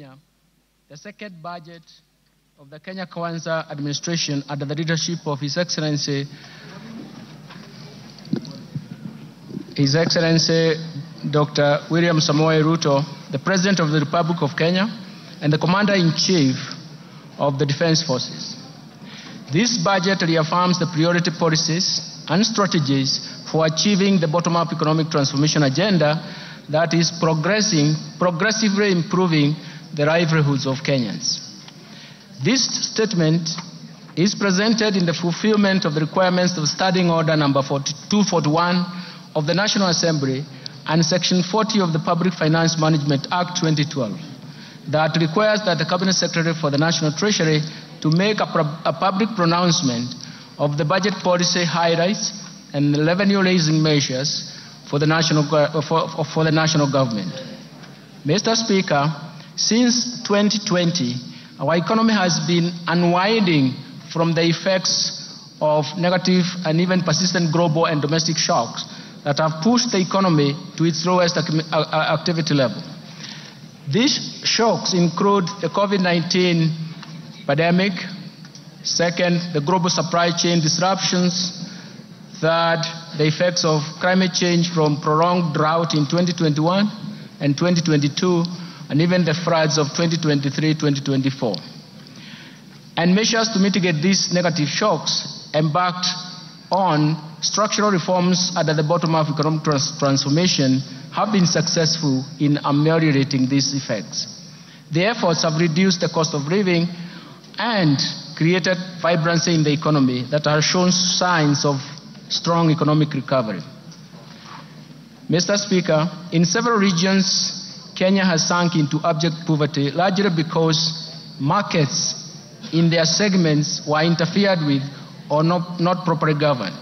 Kenya, the second budget of the Kenya Kwanza administration under the leadership of His Excellency Dr. William Samoei Ruto, the President of the Republic of Kenya and the Commander-in-Chief of the Defense Forces. This budget reaffirms the priority policies and strategies for achieving the bottom-up economic transformation agenda that is progressively improving the livelihoods of Kenyans. This statement is presented in the fulfillment of the requirements of Standing Order number 241 of the National Assembly and Section 40 of the Public Finance Management Act 2012 that requires that the Cabinet Secretary for the National Treasury to make a public pronouncement of the budget policy highlights and the revenue-raising measures for the national government. Mr. Speaker, since 2020, our economy has been unwinding from the effects of negative and even persistent global and domestic shocks that have pushed the economy to its lowest activity level. These shocks include the COVID-19 pandemic, second, the global supply chain disruptions, third, the effects of climate change from prolonged drought in 2021 and 2022, and even the floods of 2023-2024. And measures to mitigate these negative shocks embarked on structural reforms under the bottom-up economic transformation have been successful in ameliorating these effects. The efforts have reduced the cost of living and created vibrancy in the economy that has shown signs of strong economic recovery. Mr. Speaker, in several regions, Kenya has sunk into abject poverty, largely because markets in their segments were interfered with or not properly governed.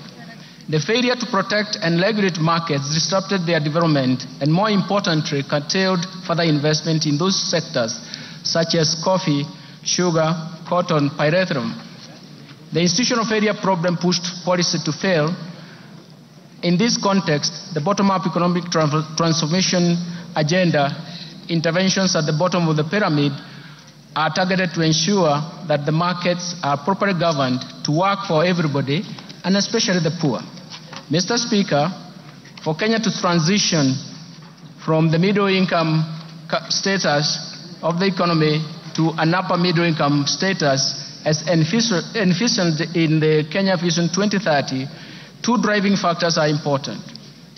The failure to protect and regulate markets disrupted their development and, more importantly, curtailed further investment in those sectors such as coffee, sugar, cotton, pyrethrum. The institutional failure problem pushed policy to fail. In this context, the bottom-up economic transformation agenda interventions at the bottom of the pyramid are targeted to ensure that the markets are properly governed to work for everybody, and especially the poor. Mr. Speaker, for Kenya to transition from the middle-income status of the economy to an upper-middle-income status as envisioned in the Kenya Vision 2030, two driving factors are important.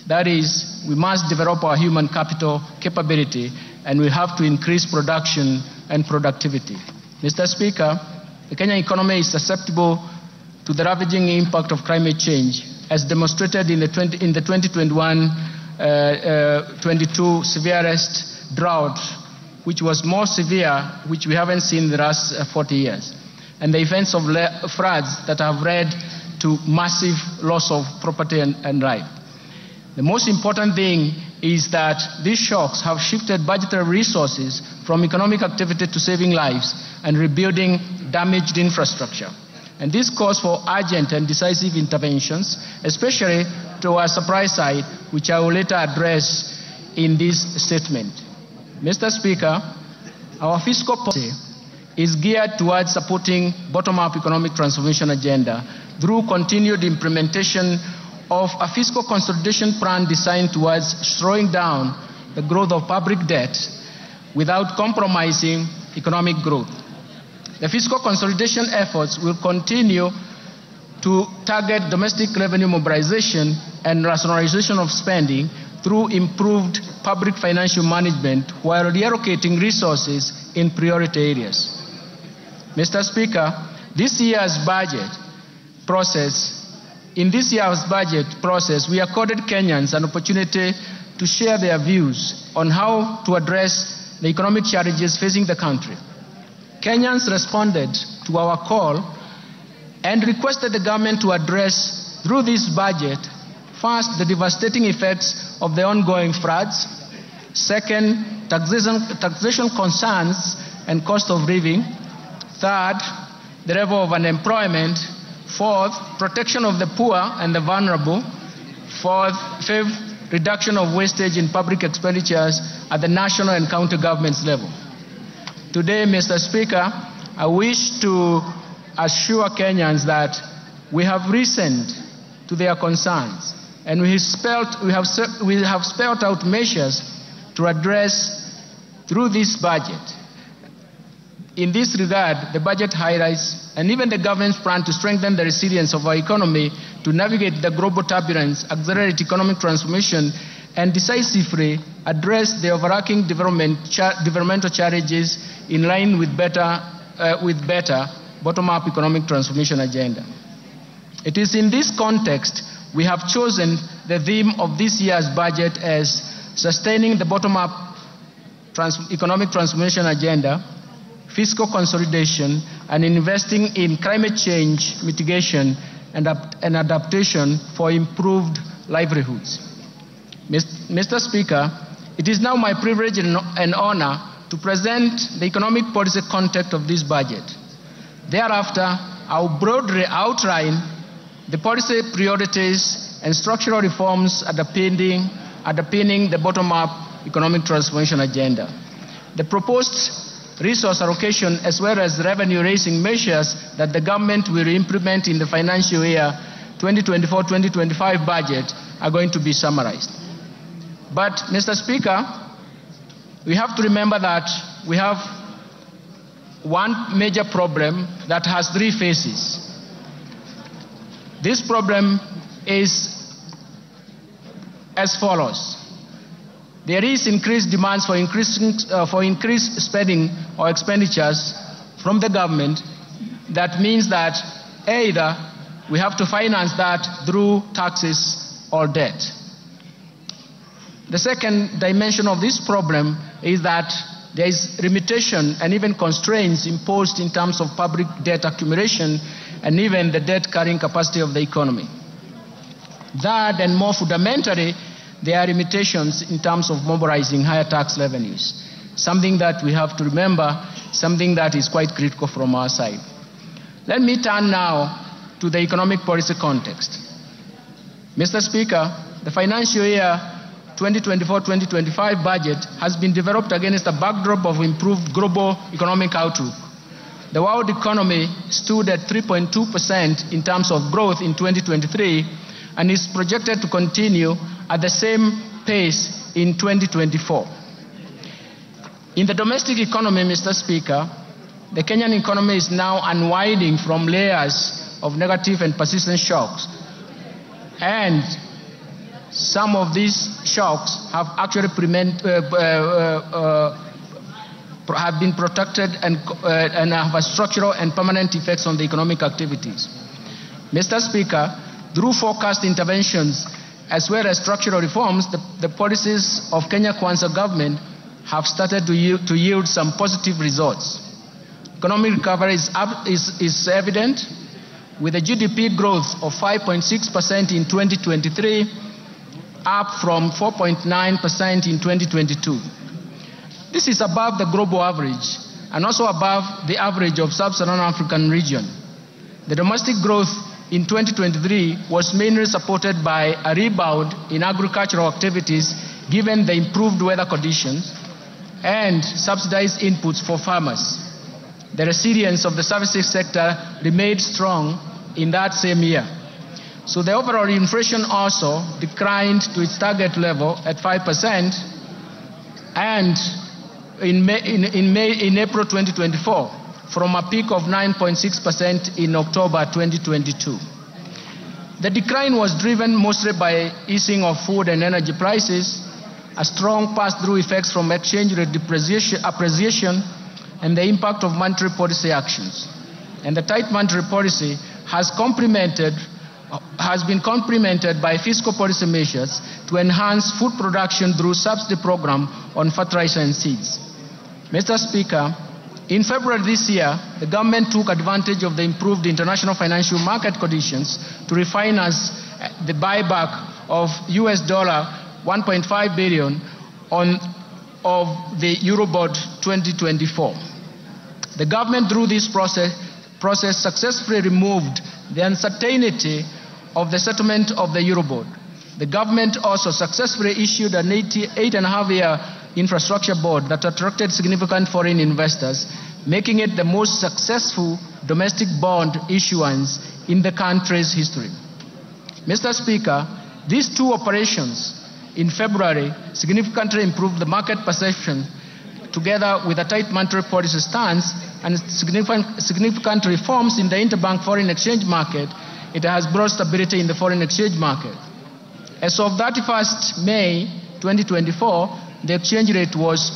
That is, we must develop our human capital capability, and we have to increase production and productivity. Mr. Speaker, the Kenyan economy is susceptible to the ravaging impact of climate change, as demonstrated in the 2021-22 severest drought, which was more severe, which we haven't seen in the last 40 years, and the events of floods that have led to massive loss of property and life. The most important thing is that these shocks have shifted budgetary resources from economic activity to saving lives and rebuilding damaged infrastructure. And this calls for urgent and decisive interventions, especially to our supply side, which I will later address in this statement. Mr. Speaker, our fiscal policy is geared towards supporting bottom-up economic transformation agenda through continued implementation of a fiscal consolidation plan designed towards slowing down the growth of public debt without compromising economic growth. The fiscal consolidation efforts will continue to target domestic revenue mobilization and rationalization of spending through improved public financial management while reallocating resources in priority areas. Mr. Speaker, in this year's budget process, we accorded Kenyans an opportunity to share their views on how to address the economic challenges facing the country. Kenyans responded to our call and requested the government to address, through this budget, first, the devastating effects of the ongoing floods, second, taxation concerns and cost of living, third, the level of unemployment, fourth, protection of the poor and the vulnerable, fifth, reduction of wastage in public expenditures at the national and county governments level. Today, Mr. Speaker, I wish to assure Kenyans that we have listened to their concerns and we have spelled out measures to address through this budget. In this regard, the budget highlights and even the government's plan to strengthen the resilience of our economy to navigate the global turbulence, accelerate economic transformation, and decisively address the overarching developmental challenges in line with better bottom-up economic transformation agenda. It is in this context we have chosen the theme of this year's budget as sustaining the bottom-up economic transformation agenda, fiscal consolidation, and investing in climate change mitigation and adaptation for improved livelihoods. Mr. Speaker, it is now my privilege and honor to present the economic policy context of this budget. Thereafter, I will broadly outline the policy priorities and structural reforms underpinning the bottom-up economic transformation agenda. The proposed resource allocation as well as revenue-raising measures that the government will implement in the financial year 2024-2025 budget are going to be summarized. But, Mr. Speaker, we have to remember that we have one major problem that has three phases. This problem is as follows. There is increased demands for increased spending or expenditures from the government. That means that either we have to finance that through taxes or debt. The second dimension of this problem is that there is limitation and even constraints imposed in terms of public debt accumulation and even the debt carrying capacity of the economy. Third, and more fundamentally, there are limitations in terms of mobilizing higher tax revenues, something that we have to remember, something that is quite critical from our side. Let me turn now to the economic policy context. Mr. Speaker, the financial year 2024-2025 budget has been developed against a backdrop of improved global economic outlook. The world economy stood at 3.2% in terms of growth in 2023 and is projected to continue at the same pace in 2024. In the domestic economy, Mr. Speaker, the Kenyan economy is now unwinding from layers of negative and persistent shocks. And some of these shocks have actually have been protected and have a structural and permanent effects on the economic activities. Mr. Speaker, through forecast interventions as well as structural reforms, the policies of Kenya Kwanza government have started to yield some positive results. Economic recovery is evident, with a GDP growth of 5.6% in 2023, up from 4.9% in 2022. This is above the global average and also above the average of sub-Saharan African region. The domestic growth in 2023 was mainly supported by a rebound in agricultural activities given the improved weather conditions and subsidized inputs for farmers. The resilience of the services sector remained strong in that same year. So the overall inflation also declined to its target level at 5%, and in April 2024, from a peak of 9.6% in October 2022. The decline was driven mostly by easing of food and energy prices, a strong pass-through effects from exchange rate appreciation, and the impact of monetary policy actions. And the tight monetary policy has been complemented by fiscal policy measures to enhance food production through subsidy program on fertilizer and seeds. Mr. Speaker, in February this year, the government took advantage of the improved international financial market conditions to refinance the buyback of $1.5 billion of the Eurobond 2024. The government, through this process successfully removed the uncertainty of the settlement of the Eurobond. The government also successfully issued an 8.5-year Infrastructure Board that attracted significant foreign investors, making it the most successful domestic bond issuance in the country's history. Mr. Speaker, these two operations in February significantly improved the market perception, together with a tight monetary policy stance and significant reforms in the interbank foreign exchange market. It has brought stability in the foreign exchange market. As of 31st May 2024, the exchange rate was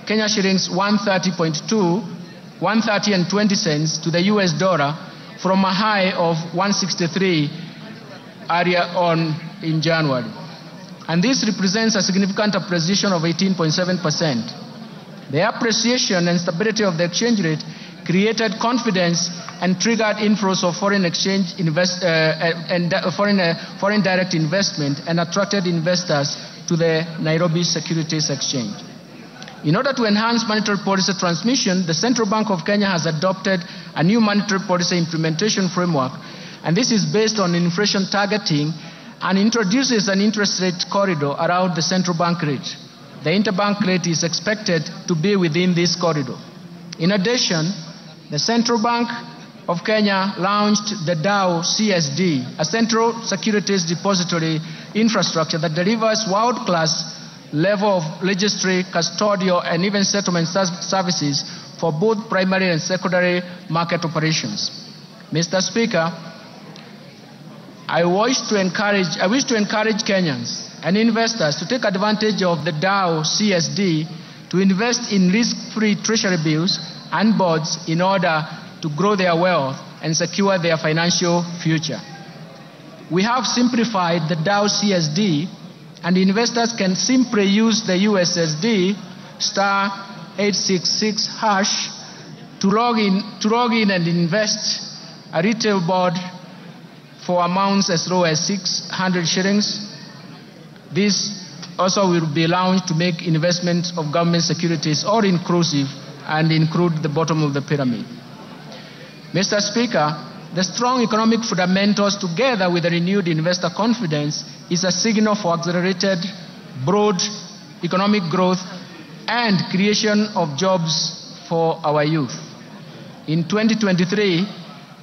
Kenya shillings 130.20 to the US dollar, from a high of 163 earlier on in January. And this represents a significant appreciation of 18.7%. The appreciation and stability of the exchange rate created confidence and triggered inflows of foreign exchange foreign direct investment, and attracted investors to the Nairobi Securities Exchange. In order to enhance monetary policy transmission, the Central Bank of Kenya has adopted a new monetary policy implementation framework, and this is based on inflation targeting and introduces an interest rate corridor around the central bank rate. The interbank rate is expected to be within this corridor. In addition, the Central Bank of Kenya launched the DAO CSD, a central securities depository infrastructure that delivers world-class level of registry, custodial, and even settlement services for both primary and secondary market operations. Mr. Speaker, I wish to encourage Kenyans and investors to take advantage of the DAO CSD to invest in risk-free treasury bills and bonds in order to grow their wealth and secure their financial future. We have simplified the DAO CSD, and investors can simply use the USSD *866# to log in and invest a retail bond for amounts as low as 600 shillings. This also will be allowed to make investments of government securities all inclusive and include the bottom of the pyramid. Mr. Speaker, the strong economic fundamentals, together with the renewed investor confidence, is a signal for accelerated, broad economic growth and creation of jobs for our youth. In 2023,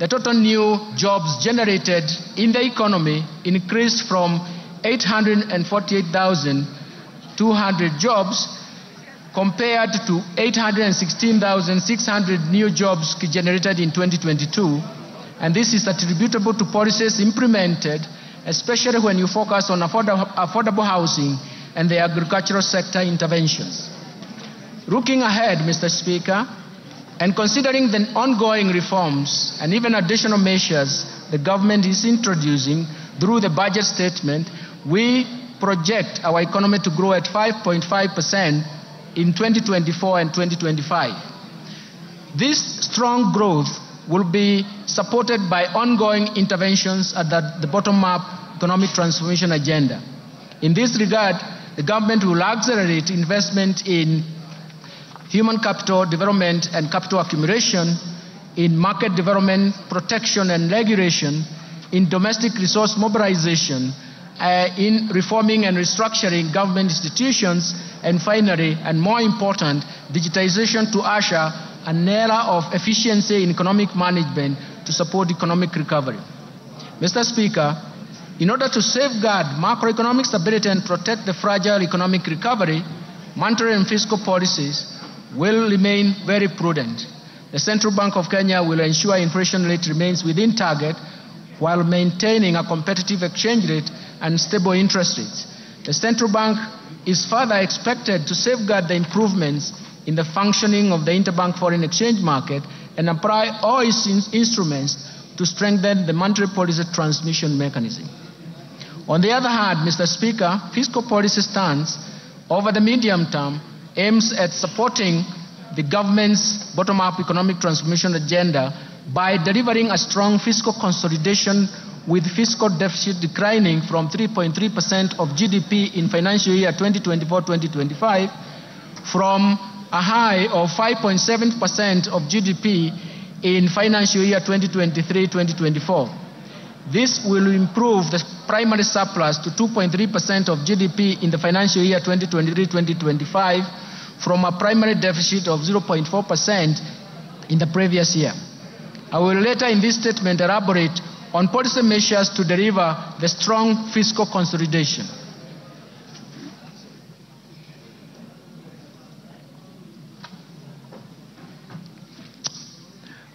the total new jobs generated in the economy increased from 848,200 jobs compared to 816,600 new jobs generated in 2022. And this is attributable to policies implemented, especially when you focus on affordable housing and the agricultural sector interventions. Looking ahead, Mr. Speaker, and considering the ongoing reforms and even additional measures the government is introducing through the budget statement, we project our economy to grow at 5.5% in 2024 and 2025. This strong growth will be supported by ongoing interventions at the bottom-up economic transformation agenda. In this regard, the government will accelerate investment in human capital development and capital accumulation, in market development, protection and regulation, in domestic resource mobilization, in reforming and restructuring government institutions, and finally, and more important, digitization to usher an era of efficiency in economic management to support economic recovery. Mr. Speaker, in order to safeguard macroeconomic stability and protect the fragile economic recovery, monetary and fiscal policies will remain very prudent. The Central Bank of Kenya will ensure inflation rate remains within target while maintaining a competitive exchange rate and stable interest rates. The Central Bank is further expected to safeguard the improvements in the functioning of the interbank foreign exchange market and apply all its instruments to strengthen the monetary policy transmission mechanism. On the other hand, Mr. Speaker, fiscal policy stance over the medium term aims at supporting the government's bottom-up economic transformation agenda by delivering a strong fiscal consolidation, with fiscal deficit declining from 3.3% of GDP in financial year 2024-2025 from a high of 5.7% of GDP in financial year 2023-2024. This will improve the primary surplus to 2.3% of GDP in the financial year 2023-2025 from a primary deficit of 0.4% in the previous year. I will later in this statement elaborate on policy measures to deliver the strong fiscal consolidation.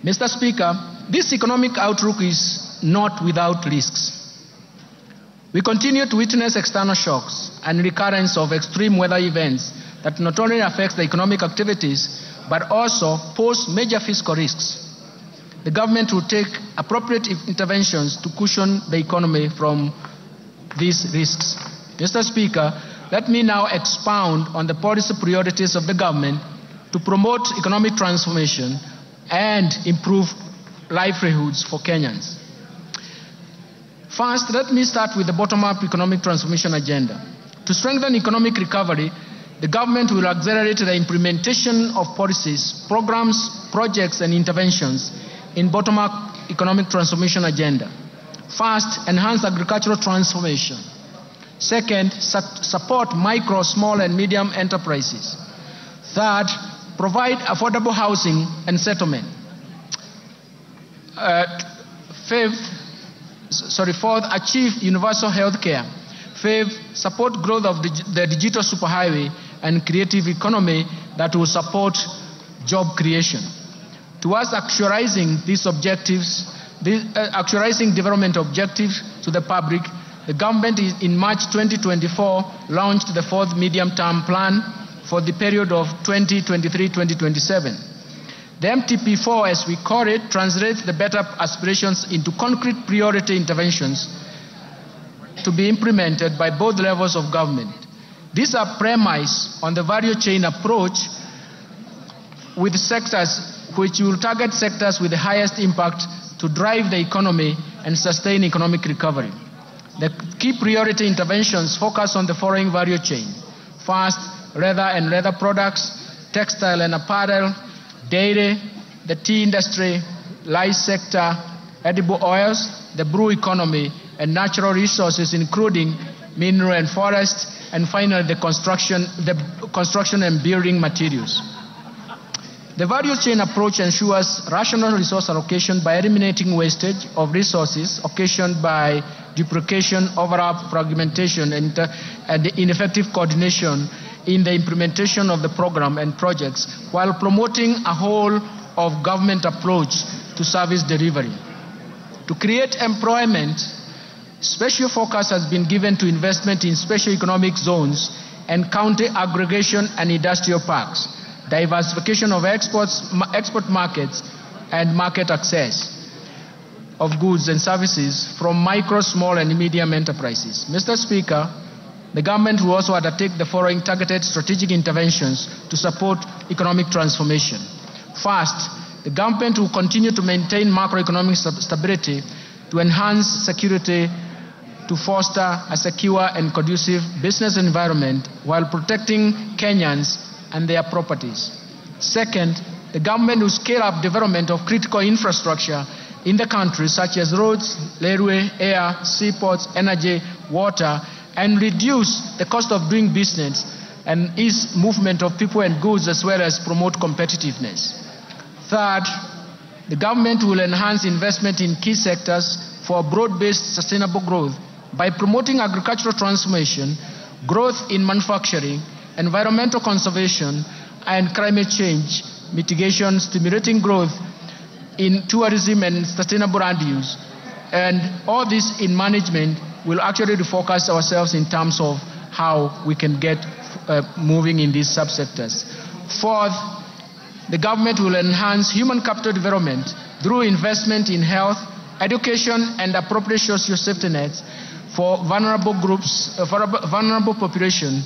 Mr. Speaker, this economic outlook is not without risks. We continue to witness external shocks and recurrence of extreme weather events that not only affect the economic activities, but also pose major fiscal risks. The government will take appropriate interventions to cushion the economy from these risks. Mr. Speaker, let me now expound on the policy priorities of the government to promote economic transformation and improve livelihoods for Kenyans. First, let me start with the bottom-up economic transformation agenda. To strengthen economic recovery, the government will accelerate the implementation of policies, programs, projects, and interventions in bottom-up economic transformation agenda. First, enhance agricultural transformation. Second, support micro, small, and medium enterprises. Third, provide affordable housing and settlement. Fourth, achieve universal health care. Fifth, support growth of the digital superhighway and creative economy that will support job creation. Towards actualizing these objectives, actualizing development objectives to the public, the government in March 2024 launched the fourth medium-term plan for the period of 2023-2027. The MTP4, as we call it, translates the better aspirations into concrete priority interventions to be implemented by both levels of government. These are premised on the value chain approach with sectors which will target sectors with the highest impact to drive the economy and sustain economic recovery. The key priority interventions focus on the following value chain. First, leather and leather products, textile and apparel, dairy, the tea industry, rice sector, edible oils, the brew economy, and natural resources including mineral and forest, and finally the construction and building materials. The value chain approach ensures rational resource allocation by eliminating wastage of resources occasioned by duplication, overlap, fragmentation, and ineffective coordination in the implementation of the program and projects, while promoting a whole of government approach to service delivery. To create employment, special focus has been given to investment in special economic zones and county aggregation and industrial parks, diversification of export markets, and market access of goods and services from micro, small, and medium enterprises. Mr. Speaker, the government will also undertake the following targeted strategic interventions to support economic transformation. First, the government will continue to maintain macroeconomic stability to enhance security, to foster a secure and conducive business environment while protecting Kenyans and their properties. Second, the government will scale up development of critical infrastructure in the country such as roads, railway, air, seaports, energy, water, and reduce the cost of doing business and ease movement of people and goods as well as promote competitiveness. Third, the government will enhance investment in key sectors for broad-based sustainable growth by promoting agricultural transformation, growth in manufacturing, environmental conservation, and climate change mitigation, stimulating growth in tourism and sustainable land use. And all this in management will actually refocus ourselves in terms of how we can get moving in these subsectors. Fourth, the government will enhance human capital development through investment in health, education, and appropriate social safety nets for vulnerable groups, vulnerable population,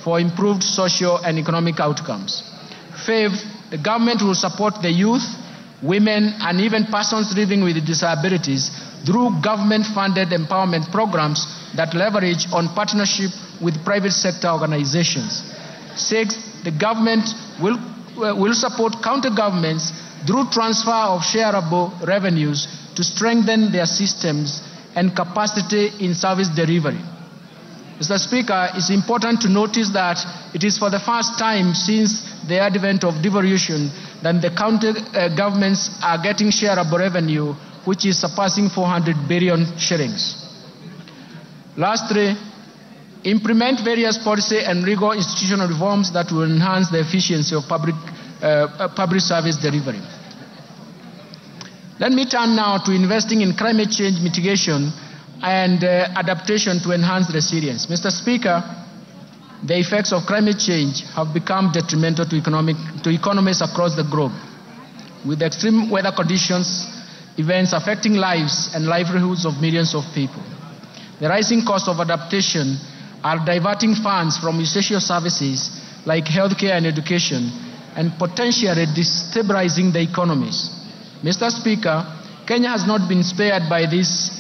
for improved social and economic outcomes. Fifth, the government will support the youth, women, and even persons living with disabilities through government-funded empowerment programs that leverage on partnership with private sector organizations. Sixth, the government will support county governments through transfer of shareable revenues to strengthen their systems and capacity in service delivery. Mr. Speaker, it's important to notice that it is for the first time since the advent of devolution that the county governments are getting shareable revenue, which is surpassing 400 billion shillings. Lastly, implement various policy and legal institutional reforms that will enhance the efficiency of public service delivery. Let me turn now to investing in climate change mitigation and adaptation to enhance resilience. Mr. Speaker, the effects of climate change have become detrimental to economies across the globe, with extreme weather conditions, events affecting lives and livelihoods of millions of people. The rising cost of adaptation are diverting funds from essential services like healthcare and education and potentially destabilizing the economies. Mr. Speaker, Kenya has not been spared by these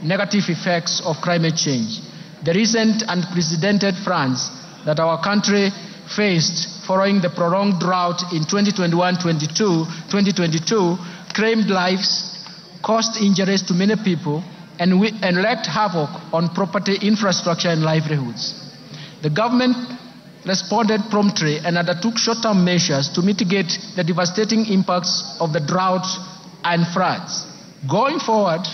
negative effects of climate change. The recent unprecedented floods that our country faced following the prolonged drought in 2021-2022 claimed lives, caused injuries to many people, and wreaked havoc on property, infrastructure, and livelihoods. The government responded promptly and undertook short-term measures to mitigate the devastating impacts of the drought and floods. Going forward,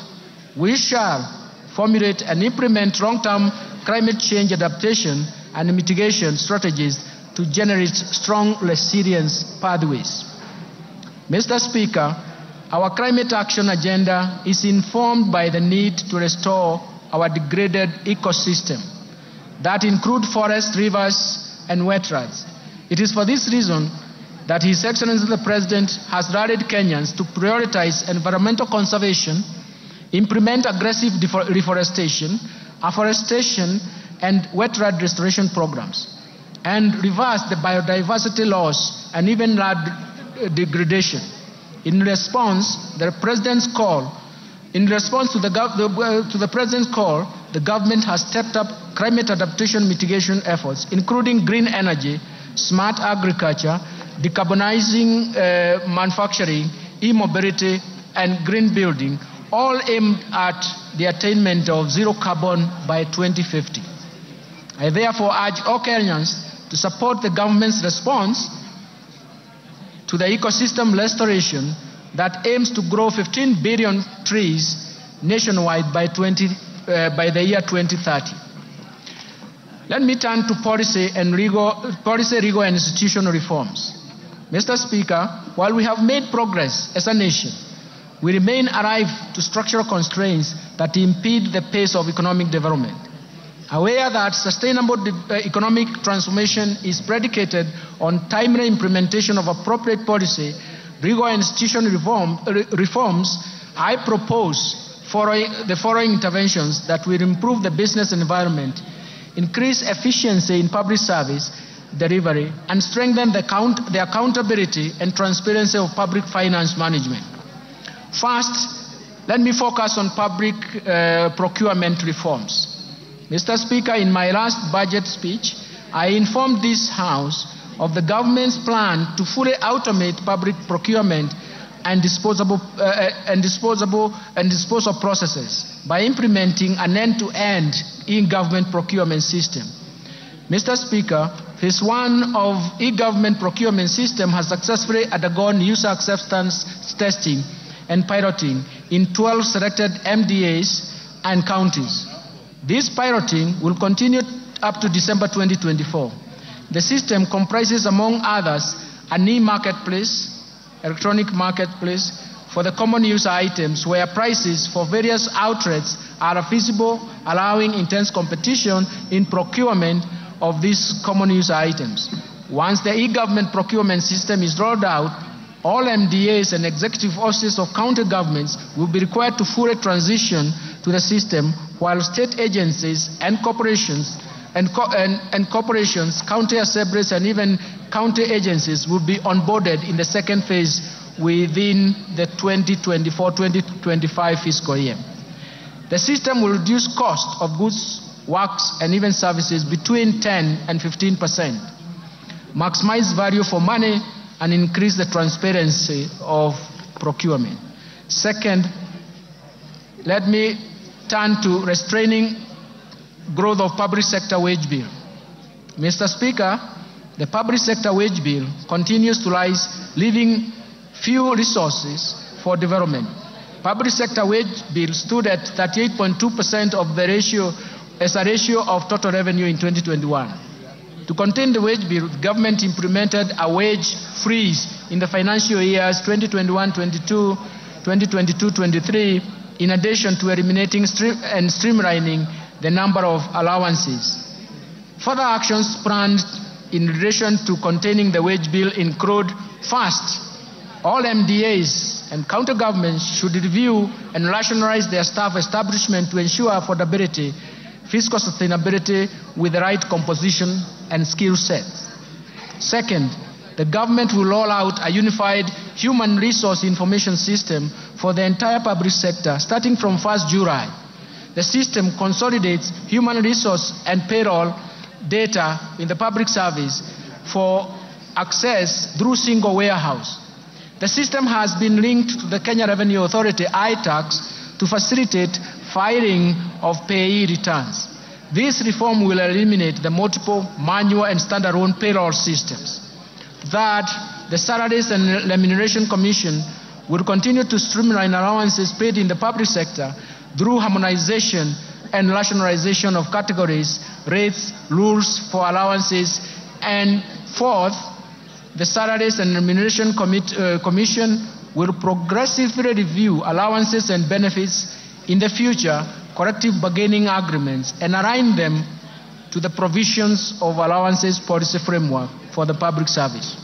we shall formulate and implement long-term climate change adaptation and mitigation strategies to generate strong resilience pathways. Mr. Speaker, our climate action agenda is informed by the need to restore our degraded ecosystem that include forests, rivers, and wetlands. It is for this reason that His Excellency the President has rallied Kenyans to prioritize environmental conservation, implement aggressive reforestation, afforestation, and wetland restoration programs, and reverse the biodiversity loss and even land degradation. In response to the President's call, the government has stepped up climate adaptation mitigation efforts, including green energy, smart agriculture, decarbonizing manufacturing, e-mobility, and green building, all aimed at the attainment of zero carbon by 2050. I therefore urge all Kenyans to support the government's response to the ecosystem restoration that aims to grow 15 billion trees nationwide by the year 2030. Let me turn to policy, legal, and institutional reforms. Mr. Speaker, while we have made progress as a nation, we remain alive to structural constraints that impede the pace of economic development. Aware that sustainable economic transformation is predicated on timely implementation of appropriate policy, legal and institutional reforms, I propose the following interventions that will improve the business environment, increase efficiency in public service delivery, and strengthen the accountability and transparency of public finance management. First, let me focus on public procurement reforms. Mr. Speaker, in my last budget speech, I informed this House of the government's plan to fully automate public procurement and disposal processes by implementing an end-to-end e-government procurement system. Mr. Speaker, Phase 1 of e-government procurement system has successfully undergone user acceptance testing and piloting in 12 selected MDAs and counties. This piloting will continue up to December 2024. The system comprises, among others, an e-marketplace, electronic marketplace, for the common user items where prices for various outlets are feasible, allowing intense competition in procurement of these common user items. Once the e-government procurement system is rolled out, all MDAs and executive offices of county governments will be required to fully transition to the system, while state agencies and corporations, county assemblies, and even county agencies will be onboarded in the second phase within the 2024-2025 fiscal year. The system will reduce cost of goods, works, and even services between 10 and 15%, maximize value for money, and increase the transparency of procurement. Second, let me turn to restraining growth of public sector wage bill. Mr. Speaker, the public sector wage bill continues to rise, leaving few resources for development. Public sector wage bill stood at 38.2% of the ratio as a ratio of total revenue in 2021. To contain the wage bill, the government implemented a wage freeze in the financial years 2021-22, 2022-23, in addition to eliminating and streamlining the number of allowances. Further actions planned in relation to containing the wage bill include: first, all MDAs and county governments should review and rationalize their staff establishment to ensure affordability, fiscal sustainability with the right composition and skill sets. Second, the government will roll out a unified human resource information system for the entire public sector starting from 1st July. The system consolidates human resource and payroll data in the public service for access through single warehouse. The system has been linked to the Kenya Revenue Authority iTax to facilitate filing of payee returns. This reform will eliminate the multiple manual and standalone payroll systems. Third, the Salaries and Remuneration Commission will continue to streamline allowances paid in the public sector through harmonization and rationalization of categories, rates, rules for allowances. And fourth, the Salaries and Remuneration Commission will progressively review allowances and benefits in the future collective bargaining agreements and align them to the provisions of allowances policy framework for the public service.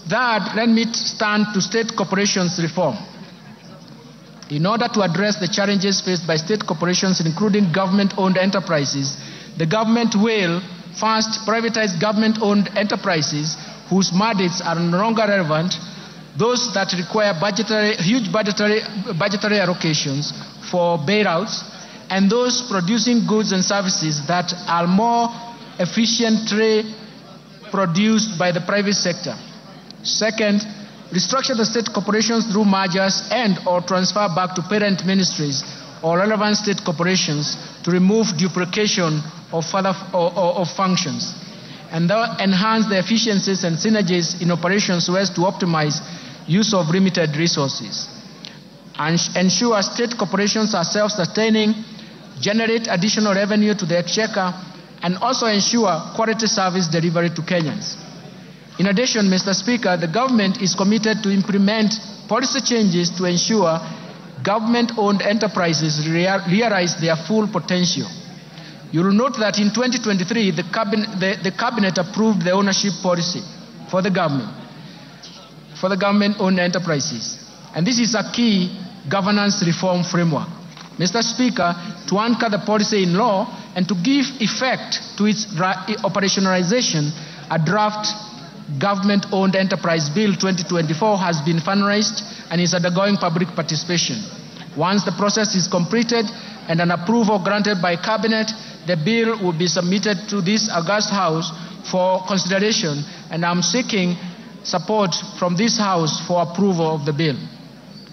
Third, let me turn to state corporations reform. In order to address the challenges faced by state corporations, including government-owned enterprises, the government will first privatize government-owned enterprises whose mandates are no longer relevant, those that require huge budgetary allocations for bailouts, and those producing goods and services that are more efficiently produced by the private sector. Second, restructure the state corporations through mergers and or transfer back to parent ministries or relevant state corporations to remove duplication of functions, and enhance the efficiencies and synergies in operations so as to optimize use of limited resources. And ensure state corporations are self-sustaining, generate additional revenue to the exchequer, and also ensure quality service delivery to Kenyans. In addition, Mr. Speaker, the government is committed to implement policy changes to ensure government-owned enterprises realize their full potential. You will note that in 2023, the cabinet approved the ownership policy for the government-owned enterprises. And this is a key governance reform framework. Mr. Speaker, to anchor the policy in law and to give effect to its operationalization, a draft Government-Owned Enterprise Bill 2024 has been finalized and is undergoing public participation. Once the process is completed and an approval granted by Cabinet, the bill will be submitted to this august House for consideration, and I'm seeking support from this House for approval of the bill.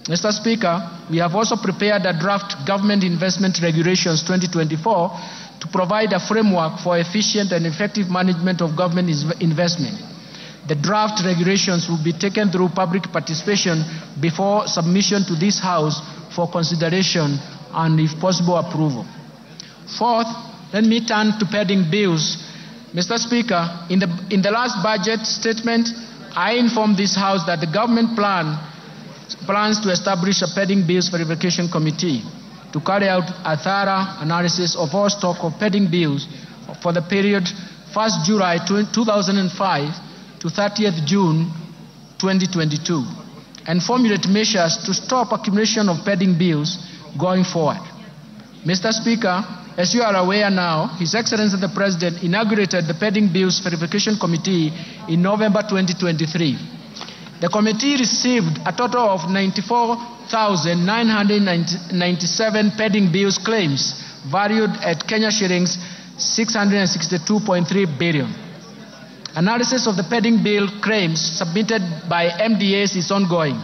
Mr. Speaker, we have also prepared a draft Government Investment Regulations 2024 to provide a framework for efficient and effective management of government investment. The draft regulations will be taken through public participation before submission to this House for consideration and, if possible, approval. Fourth, let me turn to pending bills. Mr. Speaker, in the last budget statement, I informed this House that the government plans to establish a pending bills verification committee to carry out a thorough analysis of all stock of pending bills for the period 1st July 2005 to 30th June 2022, and formulate measures to stop accumulation of pending bills going forward. Mr. Speaker, as you are aware now, His Excellency the President inaugurated the pending bills verification committee in November 2023. The committee received a total of 94,997 pending bills claims valued at Kenya shillings 662.3 billion. Analysis of the pending bill claims submitted by MDAs is ongoing.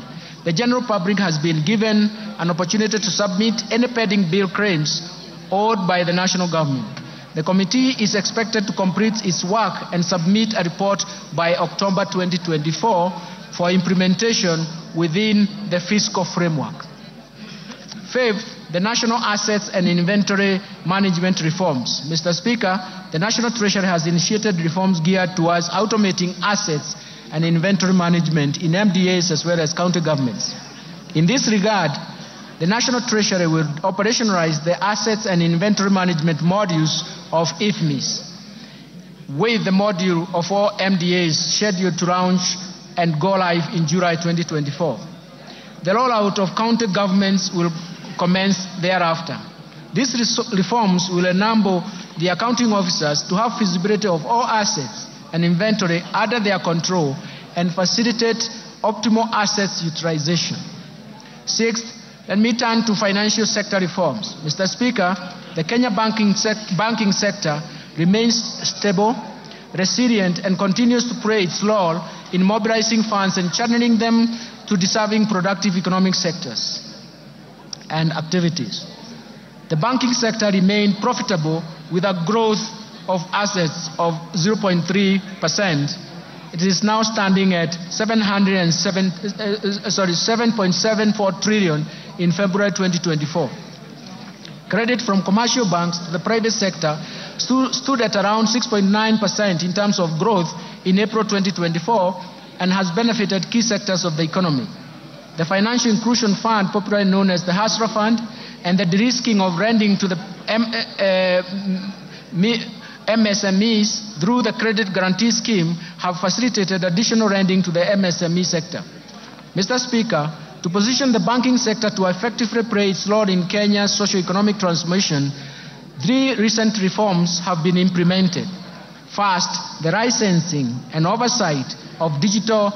the general public has been given an opportunity to submit any pending bill claims owed by the national government. The committee is expected to complete its work and submit a report by October 2024 for implementation within the fiscal framework. Fifth, the national assets and inventory management reforms. Mr. Speaker, the National Treasury has initiated reforms geared towards automating assets and inventory management in MDAs as well as county governments. In this regard, the National Treasury will operationalize the assets and inventory management modules of IFMIS, with the module of all MDAs scheduled to launch and go live in July 2024. The rollout of county governments will commence thereafter. These reforms will enable the accounting officers to have visibility of all assets and inventory under their control and facilitate optimal assets utilization. Sixth, let me turn to financial sector reforms. Mr. Speaker, the Kenya banking sector remains stable, resilient, and continues to play its role in mobilizing funds and channeling them to deserving productive economic sectors and activities. The banking sector remained profitable with a growth of assets of 0.3%. It is now standing at 7.74 trillion in February 2024. Credit from commercial banks to the private sector stood at around 6.9% in terms of growth in April 2024 and has benefited key sectors of the economy. The Financial Inclusion Fund, popularly known as the HASRA Fund, and the de-risking of lending to the MSMEs through the Credit Guarantee Scheme have facilitated additional lending to the MSME sector. Mr. Speaker, to position the banking sector to effectively play its role in Kenya's socio-economic transformation, 3 recent reforms have been implemented. First, the licensing and oversight of digital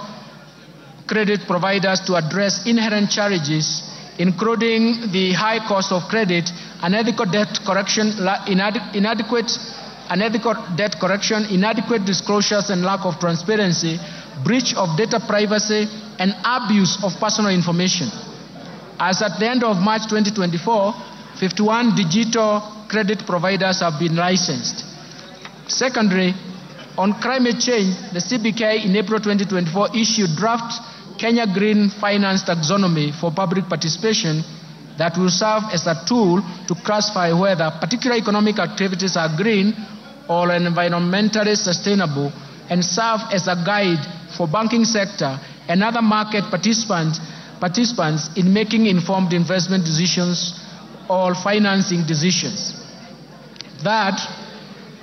credit providers to address inherent challenges, including the high cost of credit, unethical debt collection, inadequate disclosures and lack of transparency, breach of data privacy, and abuse of personal information. As at the end of March 2024, 51 digital credit providers have been licensed. Secondly, on climate change, the CBK in April 2024 issued draft Kenya Green Finance Taxonomy for public participation that will serve as a tool to classify whether particular economic activities are green or environmentally sustainable, and serve as a guide for banking sector and other market participants in making informed investment decisions or financing decisions. Third,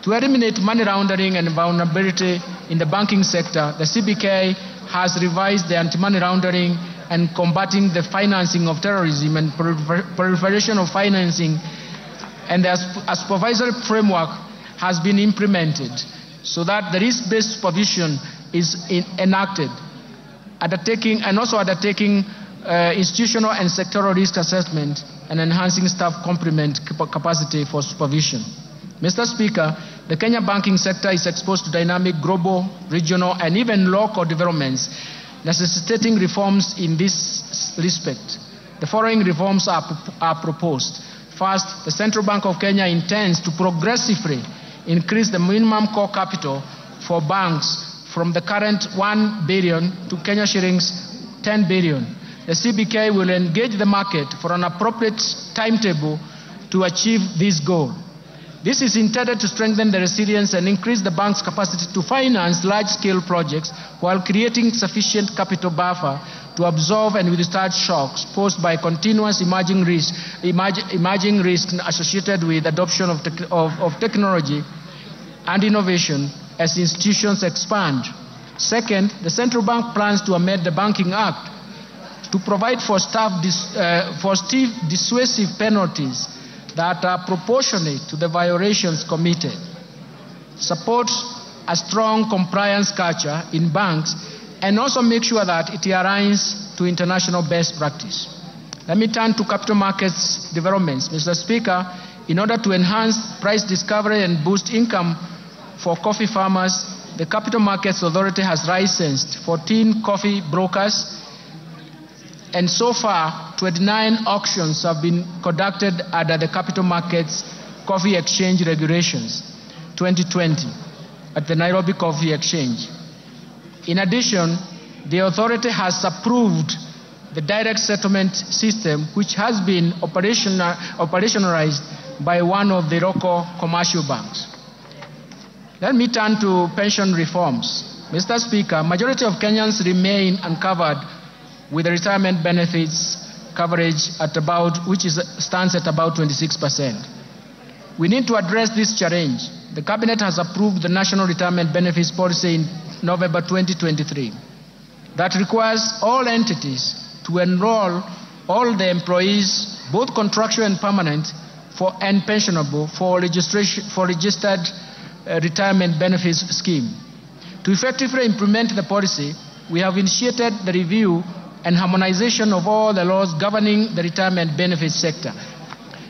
to eliminate money laundering and vulnerability in the banking sector, the CBK has revised the anti-money laundering and combating the financing of terrorism and proliferation of financing, and the supervisory framework has been implemented so that the risk-based supervision is enacted, undertaking institutional and sectoral risk assessment and enhancing staff complement capacity for supervision. Mr. Speaker, the Kenya banking sector is exposed to dynamic global, regional, and even local developments, necessitating reforms in this respect. The following reforms are proposed. First, the Central Bank of Kenya intends to progressively increase the minimum core capital for banks from the current 1 billion to Kenya shillings 10 billion. The CBK will engage the market for an appropriate timetable to achieve this goal. This is intended to strengthen the resilience and increase the bank's capacity to finance large-scale projects while creating sufficient capital buffer to absorb and withstand shocks posed by continuous emerging risks associated with adoption of technology and innovation as institutions expand. Second, the central bank plans to amend the Banking Act to provide for stiff dissuasive penalties that are proportionate to the violations committed, support a strong compliance culture in banks, and also make sure that it aligns to international best practice. Let me turn to capital markets developments. Mr. Speaker, in order to enhance price discovery and boost income for coffee farmers, the Capital Markets Authority has licensed 14 coffee brokers and so far 29 auctions have been conducted under the Capital Markets Coffee Exchange Regulations 2020 at the Nairobi Coffee Exchange. In addition, the authority has approved the direct settlement system, which has been operationalized by one of the local commercial banks. Let me turn to pension reforms. Mr. Speaker, majority of Kenyans remain uncovered with the retirement benefits coverage at stands at about 26%. We need to address this challenge. The Cabinet has approved the National Retirement Benefits Policy in November 2023 that requires all entities to enroll all the employees, both contractual and permanent, and pensionable, for registered retirement benefits scheme. To effectively implement the policy, we have initiated the review and harmonization of all the laws governing the retirement benefits sector.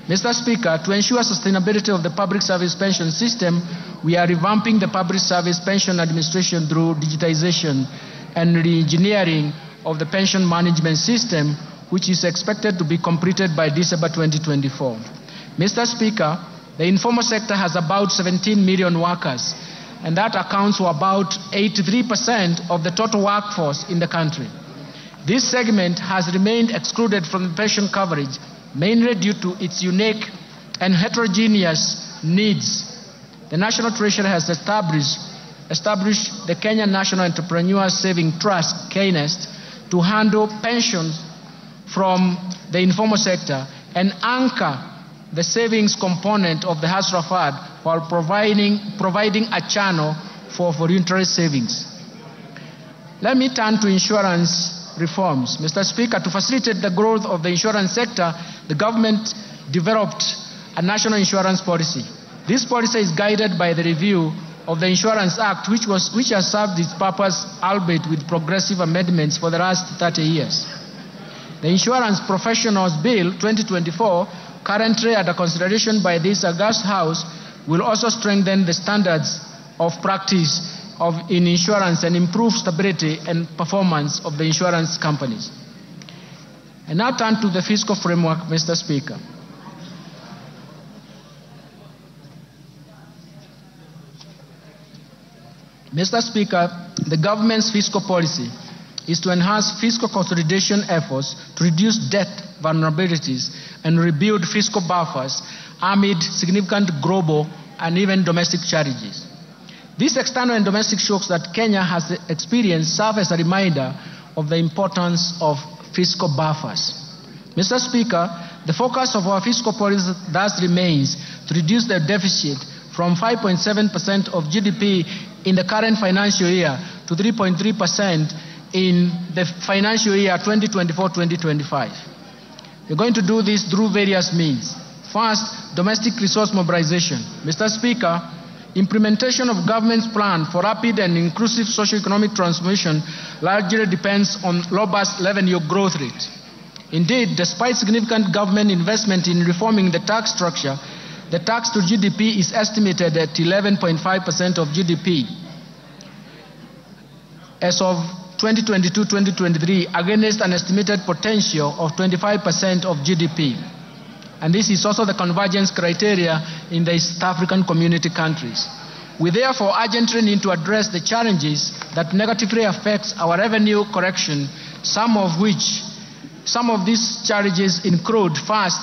Mr. Speaker, to ensure sustainability of the public service pension system, we are revamping the public service pension administration through digitization and re-engineering of the pension management system, which is expected to be completed by December 2024. Mr. Speaker, the informal sector has about 17 million workers, and that accounts for about 83% of the total workforce in the country. This segment has remained excluded from pension coverage, mainly due to its unique and heterogeneous needs. The National Treasury has established the Kenya National Entrepreneur Saving Trust, KNEST, to handle pensions from the informal sector and anchor the savings component of the Hustler Fund while providing a channel for voluntary savings. Let me turn to insurance reforms. Mr. Speaker, to facilitate the growth of the insurance sector, the government developed a national insurance policy. This policy is guided by the review of the Insurance Act, which has served its purpose, albeit with progressive amendments, for the last 30 years. The Insurance Professionals Bill 2024, currently under consideration by this august House, will also strengthen the standards of practice in insurance and improve stability and performance of the insurance companies. I now turn to the fiscal framework, Mr. Speaker. Mr. Speaker, the government's fiscal policy is to enhance fiscal consolidation efforts to reduce debt vulnerabilities and rebuild fiscal buffers amid significant global and even domestic challenges. These external and domestic shocks that Kenya has experienced serve as a reminder of the importance of fiscal buffers. Mr. Speaker, the focus of our fiscal policy thus remains to reduce the deficit from 5.7% of GDP in the current financial year to 3.3% in the financial year 2024-2025. We're going to do this through various means. First, domestic resource mobilization. Mr. Speaker, implementation of government's plan for rapid and inclusive socio-economic transformation largely depends on robust revenue growth rate. Indeed, despite significant government investment in reforming the tax structure, the tax to GDP is estimated at 11.5% of GDP as of 2022-2023, against an estimated potential of 25% of GDP. And this is also the convergence criteria in the East African community countries. We therefore urgently need to address the challenges that negatively affect our revenue collection, some of these challenges include: first,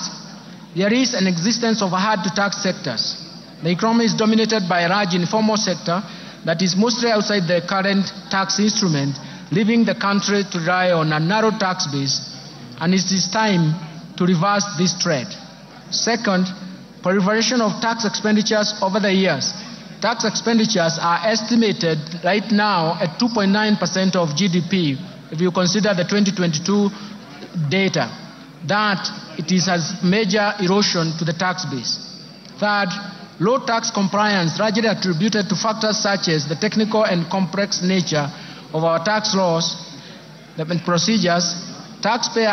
there is an existence of hard-to-tax sectors. The economy is dominated by a large informal sector that is mostly outside the current tax instrument, leaving the country to rely on a narrow tax base, and it is time to reverse this trend. Second, proliferation of tax expenditures over the years. Tax expenditures are estimated right now at 2.9% of GDP if you consider the 2022 data. That it has major erosion to the tax base. Third, low tax compliance, largely attributed to factors such as the technical and complex nature of our tax laws and procedures, taxpayer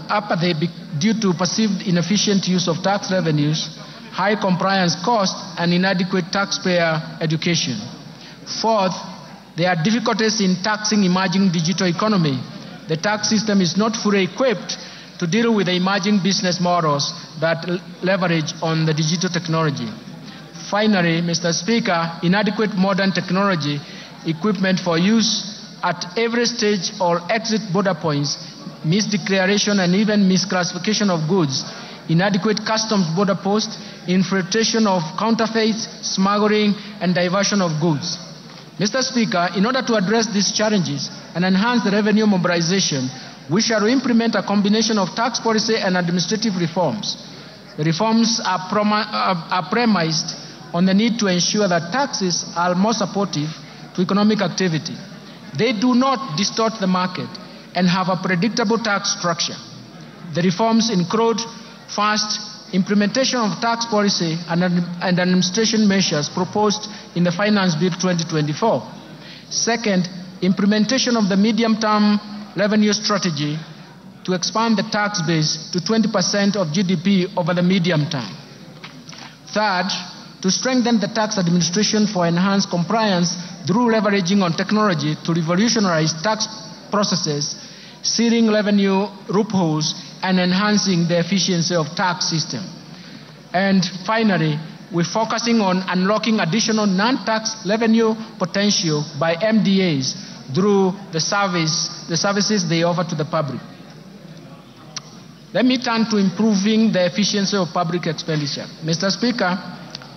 apathy due to perceived inefficient use of tax revenues, high compliance costs, and inadequate taxpayer education. Fourth, there are difficulties in taxing emerging digital economy. the tax system is not fully equipped to deal with the emerging business models that leverage on the digital technology. Finally, Mr. Speaker, inadequate modern technology equipment for use at every stage or exit border points, misdeclaration and even misclassification of goods, inadequate customs border posts, infiltration of counterfeits, smuggling, and diversion of goods. Mr. Speaker, in order to address these challenges and enhance the revenue mobilization, we shall implement a combination of tax policy and administrative reforms. The reforms are premised on the need to ensure that taxes are more supportive to economic activity. They do not distort the market and have a predictable tax structure. The reforms include, first, implementation of tax policy and administration measures proposed in the Finance Bill 2024. Second, implementation of the medium-term revenue strategy to expand the tax base to 20% of GDP over the medium term. Third, to strengthen the tax administration for enhanced compliance through leveraging on technology to revolutionize tax processes, sealing revenue loopholes, and enhancing the efficiency of tax system. And finally, we're focusing on unlocking additional non-tax revenue potential by MDAs through the services they offer to the public. Let me turn to improving the efficiency of public expenditure. Mr. Speaker,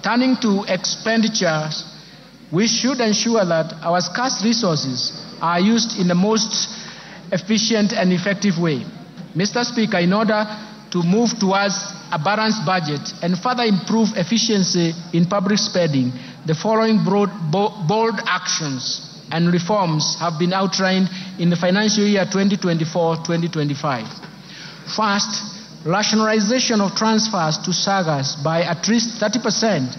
turning to expenditures, we should ensure that our scarce resources are used in the most efficient and effective way. Mr. Speaker, in order to move towards a balanced budget and further improve efficiency in public spending, the following bold actions and reforms have been outlined in the financial year 2024-2025. First, rationalization of transfers to SAGAs by at least 30%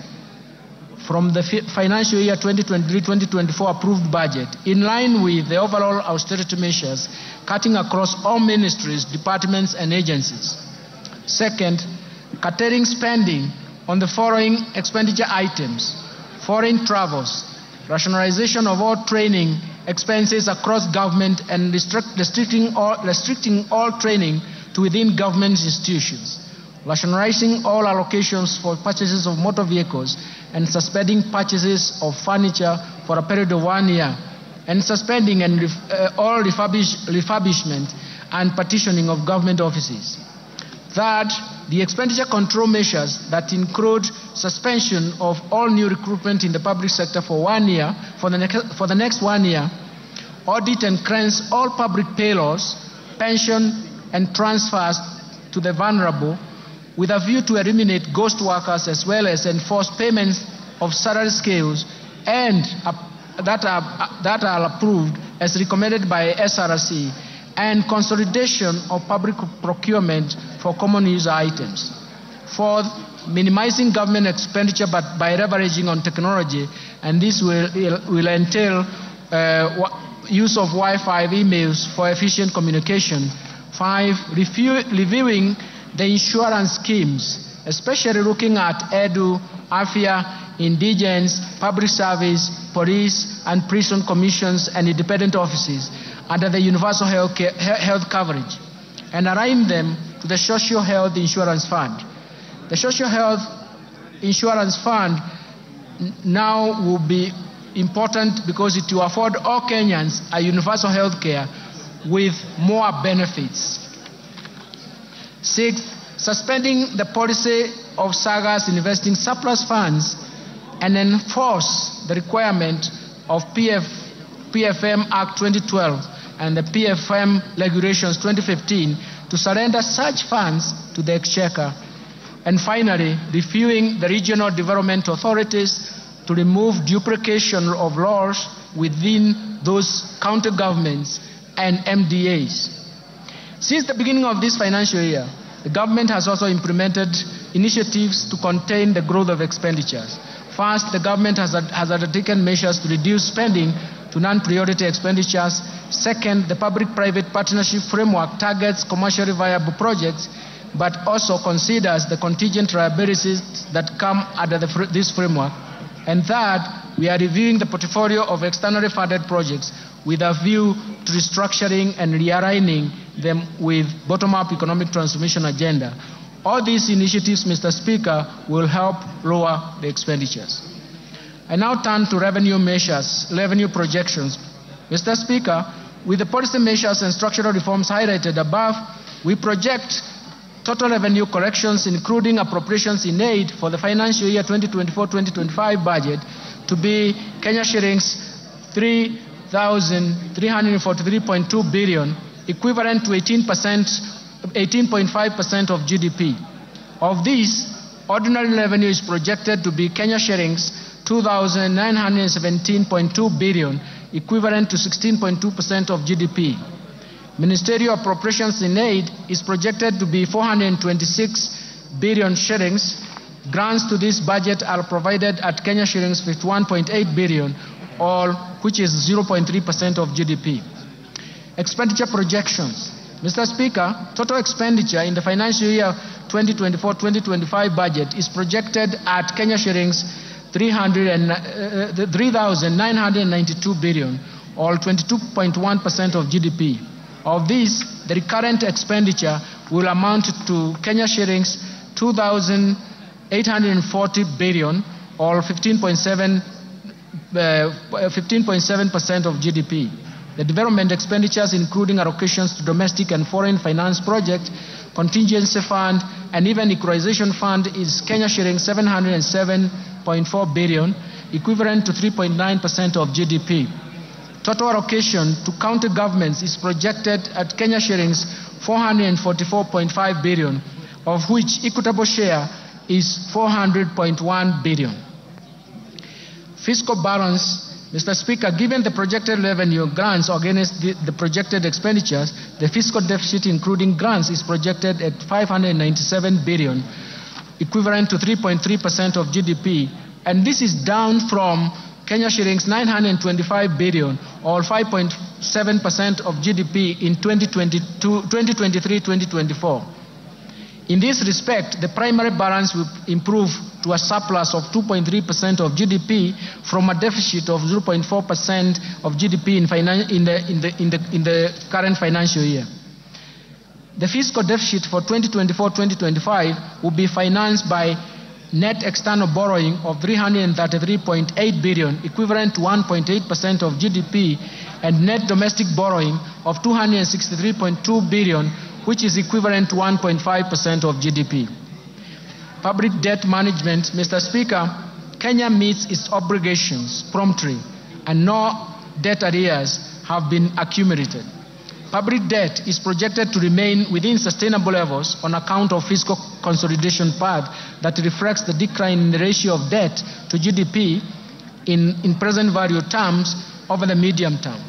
from the financial year 2023-2024 approved budget, in line with the overall austerity measures cutting across all ministries, departments, and agencies. Second, curtailing spending on the following expenditure items: foreign travels, rationalization of all training expenses across government, and restricting all training to within government institutions, rationalizing all allocations for purchases of motor vehicles, and suspending purchases of furniture for a period of 1 year, and suspending all refurbishment and partitioning of government offices. Third, the expenditure control measures that include suspension of all new recruitment in the public sector for 1 year, for the next 1 year, audit and cleanse all public payrolls, pension, and transfers to the vulnerable, with a view to eliminate ghost workers as well as enforce payments of salary scales and that are approved as recommended by SRC, and consolidation of public procurement for common user items. Fourth, minimizing government expenditure but by leveraging on technology, and this will entail use of Wi-Fi emails for efficient communication. 5, reviewing the insurance schemes, especially looking at EDU, AFIA, indigence, public service, police, and prison commissions and independent offices under the universal health coverage, and align them to the Social Health Insurance Fund. The Social Health Insurance Fund now will be important because it will afford all Kenyans a universal health care with more benefits. 6, suspending the policy of SAGAs investing surplus funds and enforce the requirement of PFM Act 2012 and the PFM Regulations 2015 to surrender such funds to the Exchequer. And finally, reviewing the regional development authorities to remove duplication of laws within those county governments and MDAs. Since the beginning of this financial year, the government has also implemented initiatives to contain the growth of expenditures. First, the government has undertaken measures to reduce spending to non-priority expenditures. Second, the public-private partnership framework targets commercially viable projects, but also considers the contingent liabilities that come under this framework. And third, we are reviewing the portfolio of externally funded projects with a view to restructuring and realigning them with bottom-up economic transformation agenda. All these initiatives, Mr. Speaker, will help lower the expenditures. I now turn to revenue measures, revenue projections. Mr. Speaker, with the policy measures and structural reforms highlighted above, we project total revenue corrections, including appropriations in aid for the financial year 2024-2025 budget, to be Kenya shillings 3,343.2 billion, equivalent to 18.5% of GDP. Of these, ordinary revenue is projected to be Kenya shillings 2,917.2 billion, equivalent to 16.2% of GDP. Ministerial appropriations in aid is projected to be 426 billion shillings. Grants to this budget are provided at Kenya shillings 51.8 billion, which is 0.3% of GDP. Expenditure projections. Mr. Speaker, total expenditure in the financial year 2024-2025 budget is projected at Kenya shillings 3,992 billion, or 22.1% of GDP. Of this, the recurrent expenditure will amount to Kenya shillings 2,840 billion, or 15.7% of GDP. The development expenditures, including allocations to domestic and foreign finance projects, contingency fund, and even equalization fund, is Kenya shillings 707.4 billion, equivalent to 3.9% of GDP. Total allocation to county governments is projected at Kenya shillings 444.5 billion, of which equitable share is 400.1 billion. Fiscal balance. Mr. Speaker, given the projected revenue grants against the projected expenditures, the fiscal deficit including grants is projected at 597 billion, equivalent to 3.3% of GDP, and this is down from Kenya shillings 925 billion, or 5.7% of GDP in 2023-2024. In this respect, the primary balance will improve to a surplus of 2.3% of GDP from a deficit of 0.4% of GDP in the current financial year. The fiscal deficit for 2024-2025 will be financed by net external borrowing of 333.8 billion, equivalent to 1.8% of GDP, and net domestic borrowing of 263.2 billion, which is equivalent to 1.5% of GDP. Public debt management. Mr. Speaker, Kenya meets its obligations promptly, and no debt arrears have been accumulated. Public debt is projected to remain within sustainable levels on account of fiscal consolidation path that reflects the decline in the ratio of debt to GDP in present value terms over the medium term.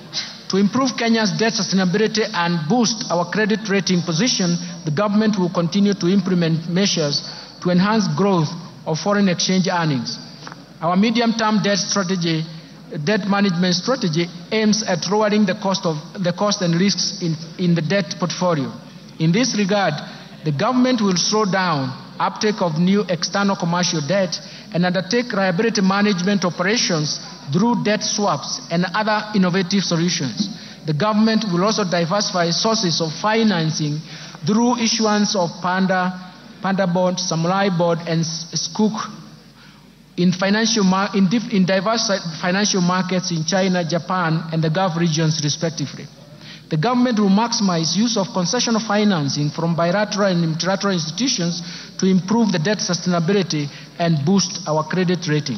To improve Kenya's debt sustainability and boost our credit rating position, the government will continue to implement measures to enhance growth of foreign exchange earnings. Our medium-term debt management strategy aims at lowering the cost and risks in the debt portfolio. In this regard, the government will slow down uptake of new external commercial debt and undertake liability management operations through debt swaps and other innovative solutions. The government will also diversify sources of financing through issuance of Panda Board, Samurai Board, and Skook in diverse financial markets in China, Japan, and the Gulf regions respectively. The government will maximize use of concessional financing from bilateral and multilateral institutions to improve the debt sustainability and boost our credit rating.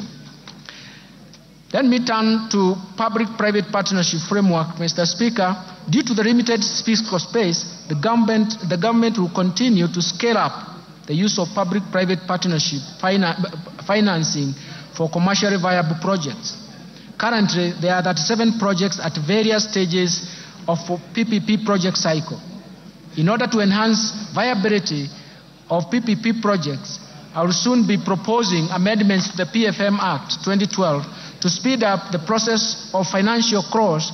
Let me turn to public-private partnership framework, Mr. Speaker. Due to the limited fiscal space, the government will continue to scale up the use of public-private partnership financing for commercially viable projects. Currently, there are 37 projects at various stages of PPP project cycle. In order to enhance viability of PPP projects, I will soon be proposing amendments to the PFM Act 2012 to speed up the process of financial close,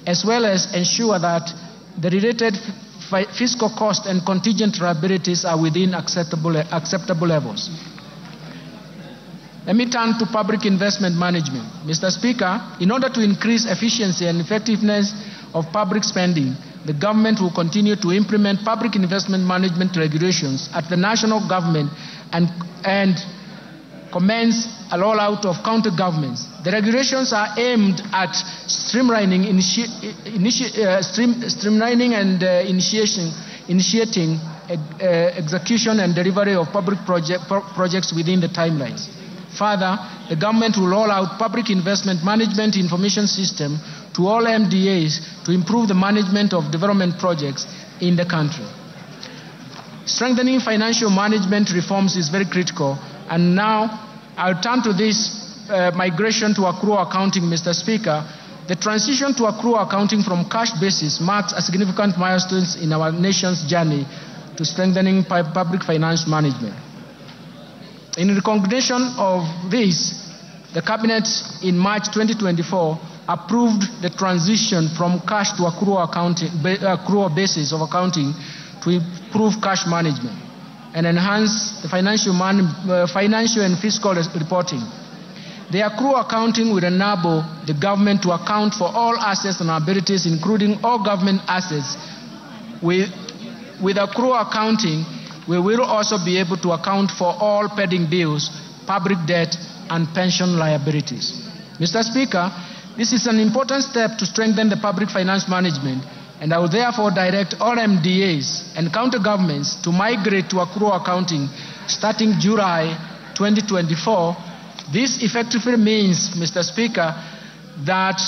as well as ensure that the related fiscal cost and contingent liabilities are within acceptable levels. Let me turn to public investment management. Mr. Speaker, in order to increase efficiency and effectiveness of public spending, the government will continue to implement public investment management regulations at the national government and commence a rollout of county governments. The regulations are aimed at streamlining and initiating execution and delivery of public projects within the timelines. Further, the government will roll out public investment management information system to all MDAs to improve the management of development projects in the country. Strengthening financial management reforms is very critical, and now I'll turn to this migration to accrual accounting, Mr. Speaker. The transition to accrual accounting from cash basis marks a significant milestone in our nation's journey to strengthening public finance management. In recognition of this, the Cabinet in March 2024 approved the transition from cash to accrual basis of accounting to improve cash management and enhance the financial and fiscal reporting. The accrual accounting will enable the government to account for all assets and liabilities, including all government assets. With accrual accounting, we will also be able to account for all pending bills, public debt, and pension liabilities. Mr. Speaker, this is an important step to strengthen the public finance management, and I will therefore direct all MDAs and county governments to migrate to accrual accounting starting July 2024. This effectively means, Mr. Speaker, that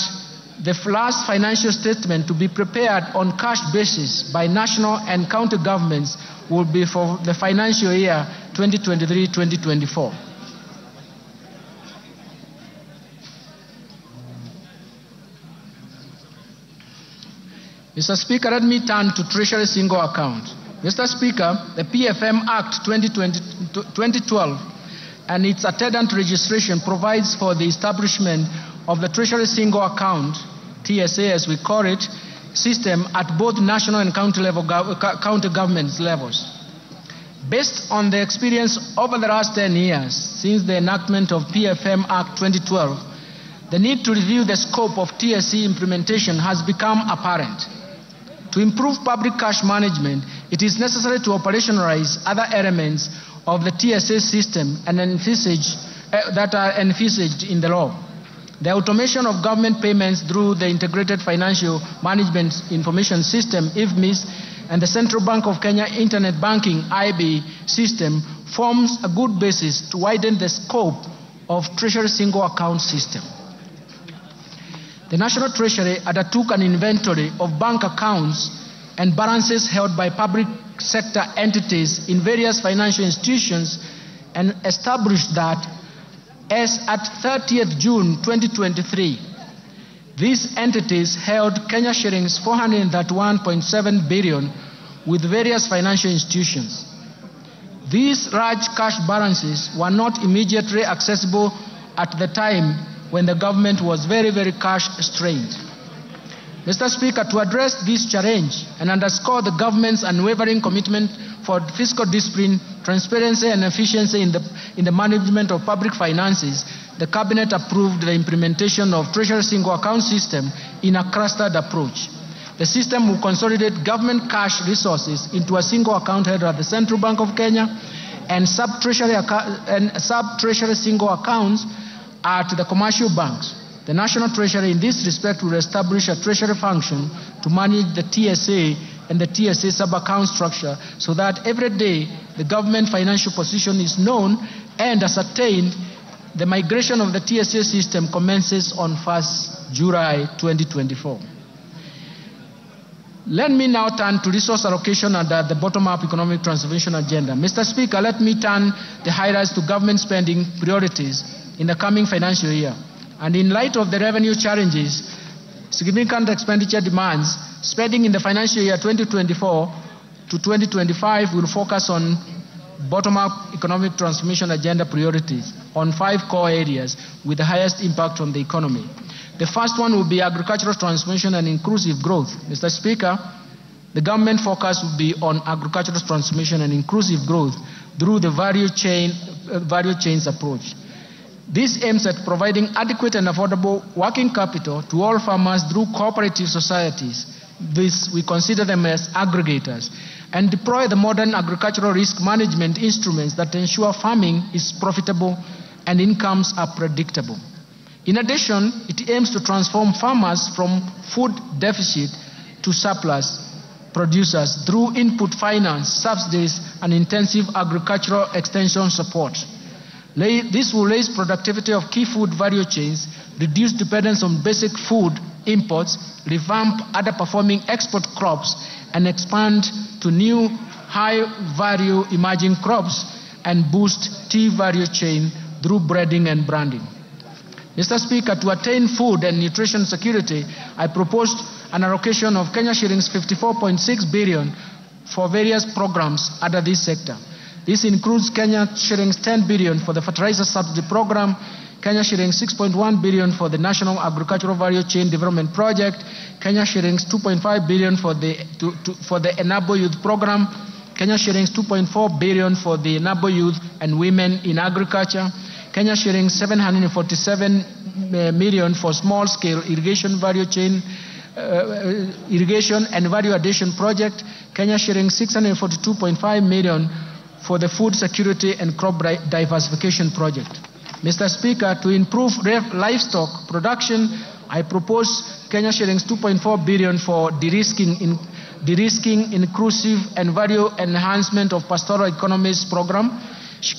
the last financial statement to be prepared on cash basis by national and county governments will be for the financial year 2023-2024. Mr. Speaker, let me turn to Treasury single account. Mr. Speaker, the PFM Act 2012 and its attendant registration provides for the establishment of the Treasury single account, TSA as we call it, system at both national and county government levels. Based on the experience over the last 10 years since the enactment of PFM Act 2012, the need to review the scope of TSE implementation has become apparent. To improve public cash management, it is necessary to operationalize other elements of the TSA system and that are envisaged in the law. The automation of government payments through the Integrated Financial Management Information System, IFMIS, and the Central Bank of Kenya Internet Banking, IB, system forms a good basis to widen the scope of Treasury single account system. The National Treasury undertook an inventory of bank accounts and balances held by public sector entities in various financial institutions and established that as at 30th June 2023, these entities held Kenya shillings 431.7 billion with various financial institutions. These large cash balances were not immediately accessible at the time when the government was very, very cash strained. Mr. Speaker, to address this challenge and underscore the government's unwavering commitment for fiscal discipline, transparency, and efficiency in the management of public finances, the Cabinet approved the implementation of Treasury single account system in a clustered approach. The system will consolidate government cash resources into a single account held at the Central Bank of Kenya and sub-treasury single accounts at the commercial banks. The National Treasury in this respect will establish a treasury function to manage the TSA and the TSA sub-account structure so that every day the government financial position is known and ascertained. The migration of the TSA system commences on 1st July 2024. Let me now turn to resource allocation under the bottom-up economic transformation agenda. Mr. Speaker, let me turn the highlights to government spending priorities in the coming financial year. And in light of the revenue challenges, significant expenditure demands, spending in the financial year 2024 to 2025 will focus on bottom-up economic transformation agenda priorities on 5 core areas with the highest impact on the economy. The first one will be agricultural transformation and inclusive growth. Mr. Speaker, the government focus will be on agricultural transformation and inclusive growth through the value chains approach. This aims at providing adequate and affordable working capital to all farmers through cooperative societies. We consider them as aggregators, and deploy the modern agricultural risk management instruments that ensure farming is profitable and incomes are predictable. In addition, it aims to transform farmers from food deficit to surplus producers through input finance, subsidies, and intensive agricultural extension support. This will raise productivity of key food value chains, reduce dependence on basic food imports, revamp underperforming export crops, and expand to new high-value emerging crops, and boost tea value chain through breeding and branding. Mr. Speaker, to attain food and nutrition security, I proposed an allocation of Kenya shillings 54.6 billion for various programs under this sector. This includes Kenya shillings 10 billion for the fertilizer subsidy program, Kenya shillings 6.1 billion for the National Agricultural Value Chain Development Project, Kenya shillings 2.5 billion for the Enable Youth Program, Kenya shillings 2.4 billion for the Enable Youth and Women in Agriculture, Kenya shillings 747 million for small-scale irrigation value chain, irrigation and value addition project, Kenya shillings 642.5 million for the food security and crop diversification project. Mr. Speaker, to improve livestock production, I propose Kenya shillings 2.4 billion for de-risking, inclusive and value enhancement of pastoral economies program,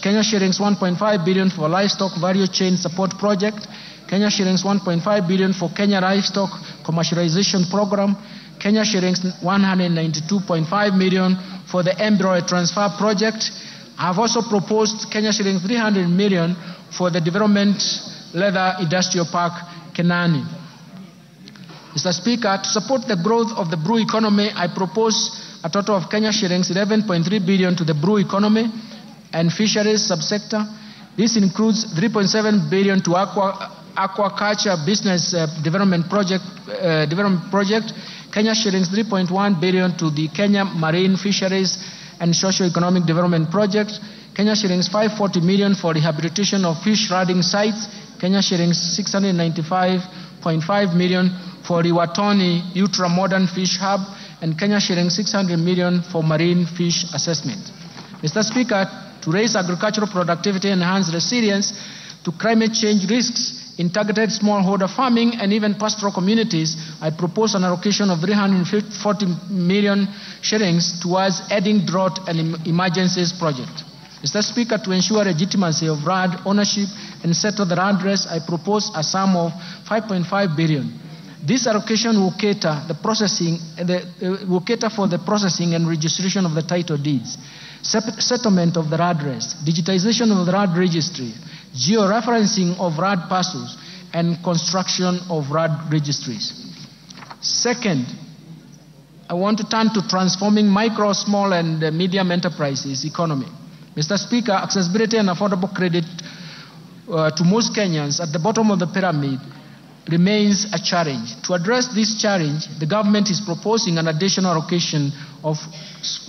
Kenya shillings 1.5 billion for livestock value chain support project, Kenya shillings 1.5 billion for Kenya livestock commercialization program, Kenya shillings 192.5 million for the embryo transfer project. I have also proposed Kenya shillings 300 million for the development leather industrial park, Kenani. Mr. Speaker, to support the growth of the brew economy, I propose a total of Kenya shillings 11.3 billion to the brew economy and fisheries subsector. This includes 3.7 billion to aquaculture business development project, Kenya shillings 3.1 billion to the Kenya Marine Fisheries and Socio-Economic Development Project, Kenya shillings 540 million for rehabilitation of fish riding sites, Kenya shillings 695.5 million for Riwatoni ultra-modern fish hub, and Kenya shillings 600 million for marine fish assessment. Mr. Speaker, to raise agricultural productivity, enhance resilience to climate change risks in targeted smallholder farming and even pastoral communities, I propose an allocation of 340 million shillings towards adding drought and emergencies project. Mr. Speaker, to ensure legitimacy of land ownership and settle the land race, I propose a sum of 5.5 billion. This allocation will cater for the processing and registration of the title deeds, settlement of the land race, digitization of the land registry, georeferencing of land parcels, and construction of land registries. Second, I want to turn to transforming micro, small, and medium enterprises economy. Mr. Speaker, accessibility and affordable credit to most Kenyans at the bottom of the pyramid remains a challenge. To address this challenge, the government is proposing an additional allocation of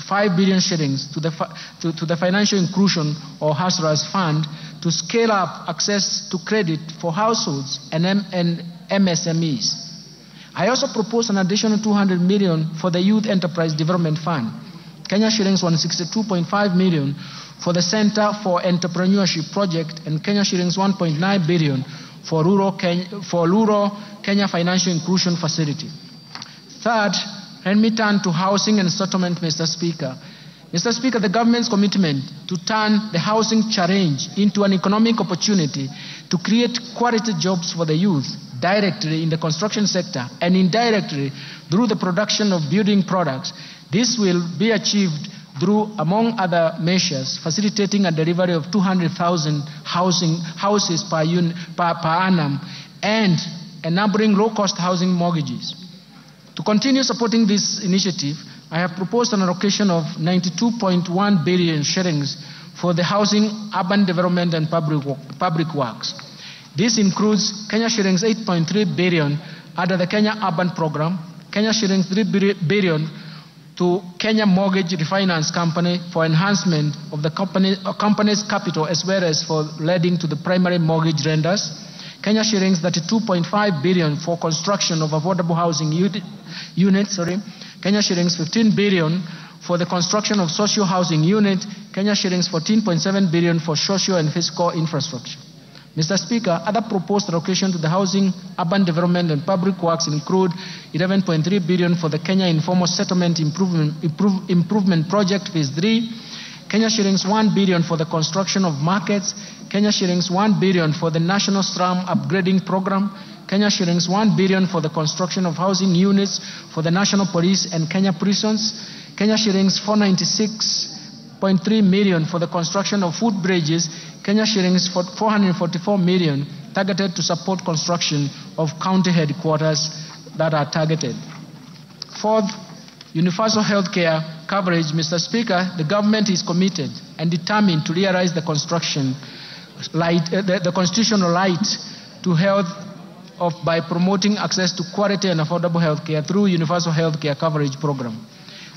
5 billion shillings to the Financial Inclusion or Hustlers Fund to scale up access to credit for households and MSMEs. I also propose an additional 200 million for the Youth Enterprise Development Fund, Kenya shillings 162.5 million for the Center for Entrepreneurship Project, and Kenya shillings 1.9 billion for rural Kenya Financial Inclusion Facility. Third, let me turn to housing and settlement, Mr. Speaker. Mr. Speaker, the government's commitment to turn the housing challenge into an economic opportunity to create quality jobs for the youth, directly in the construction sector and indirectly through the production of building products. This will be achieved through, among other measures, facilitating a delivery of 200,000 houses per annum and enabling low-cost housing mortgages. To continue supporting this initiative, I have proposed an allocation of 92.1 billion shillings for the housing, urban development, and public works. This includes Kenya shillings 8.3 billion under the Kenya Urban Program, Kenya shillings 3 billion to Kenya Mortgage Refinance Company for enhancement of the company's capital as well as for lending to the primary mortgage lenders. Kenya shillings 32.5 billion for construction of affordable housing units. Kenya shillings 15 billion for the construction of social housing unit. Kenya shillings 14.7 billion for social and physical infrastructure. Mr. Speaker, other proposed allocation to the housing, urban development and public works include 11.3 billion for the Kenya Informal Settlement Improvement Project Phase 3, Kenya shillings 1 billion for the construction of markets, Kenya shillings 1 billion for the National Slum Upgrading Program, Kenya shillings 1 billion for the construction of housing units for the National Police and Kenya prisons, Kenya shillings 496.3 million for the construction of food bridges, Kenya shillings 444 million targeted to support construction of county headquarters that are targeted. Fourth, universal health care coverage. Mr. Speaker, the government is committed and determined to realize the constitutional right to health by promoting access to quality and affordable health care through universal health care coverage program.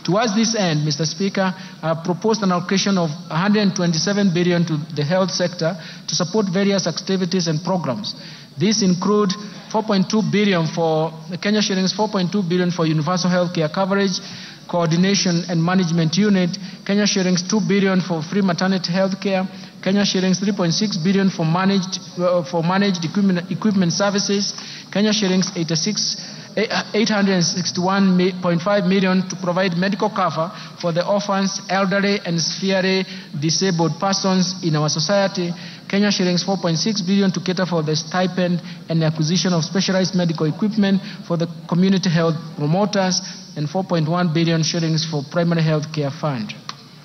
Towards this end, Mr. Speaker, I have proposed an allocation of 127 billion to the health sector to support various activities and programs. These include 4.2 billion for Kenya shillings 4.2 billion for universal health care coverage, coordination and management unit, Kenya shillings 2 billion for free maternity health care, Kenya shillings 3.6 billion for managed equipment services, Kenya shillings 861.5 million to provide medical cover for the orphans, elderly, and severely disabled persons in our society. Kenya shillings 4.6 billion to cater for the stipend and acquisition of specialized medical equipment for the community health promoters, and 4.1 billion shillings for primary health care fund.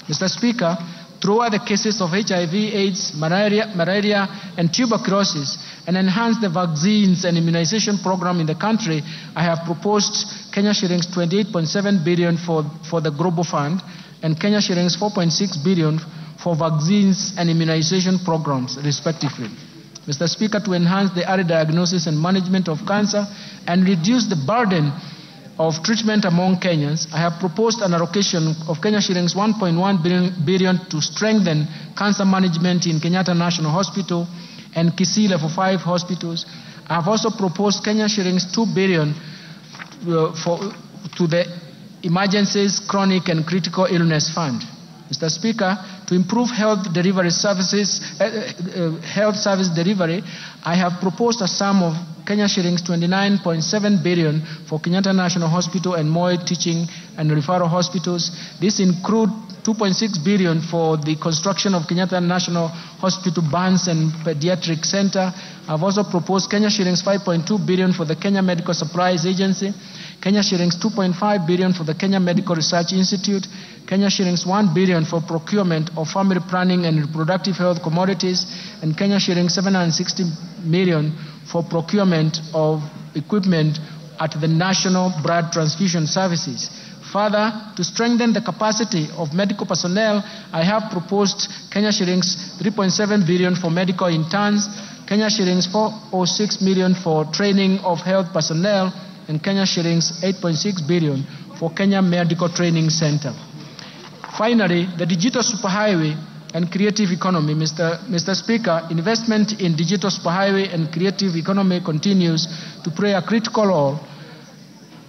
Mr. Speaker, throughout the cases of HIV, AIDS, malaria, and tuberculosis, and enhance the vaccines and immunization program in the country, I have proposed Kenya shillings 28.7 billion for the Global Fund and Kenya shillings 4.6 billion for vaccines and immunization programs, respectively. Mr. Speaker, to enhance the early diagnosis and management of cancer and reduce the burden of treatment among Kenyans, I have proposed an allocation of Kenya shillings 1.1 billion to strengthen cancer management in Kenyatta National Hospital and Kisii Level 5 hospitals. I have also proposed Kenya shillings 2 billion to the Emergencies, Chronic and Critical Illness Fund. Mr. Speaker, to improve health service delivery, I have proposed a sum of Kenya shillings 29.7 billion for Kenyatta National Hospital and Moi Teaching and Referral Hospitals. This includes 2.6 billion for the construction of Kenyatta National Hospital Burns and Pediatric Center. I've also proposed Kenya shillings 5.2 billion for the Kenya Medical Supplies Agency, Kenya shillings 2.5 billion for the Kenya Medical Research Institute, Kenya shillings 1 billion for procurement of family planning and reproductive health commodities, and Kenya shillings 760 million for procurement of equipment at the National Blood Transfusion Services. Further, to strengthen the capacity of medical personnel, I have proposed Kenya shillings 3.7 billion for medical interns, Kenya shillings 406 million for training of health personnel, and Kenya shillings 8.6 billion for Kenya Medical Training Center. Finally, the digital superhighway and creative economy. Mr. Speaker, investment in digital superhighway and creative economy continues to play a critical role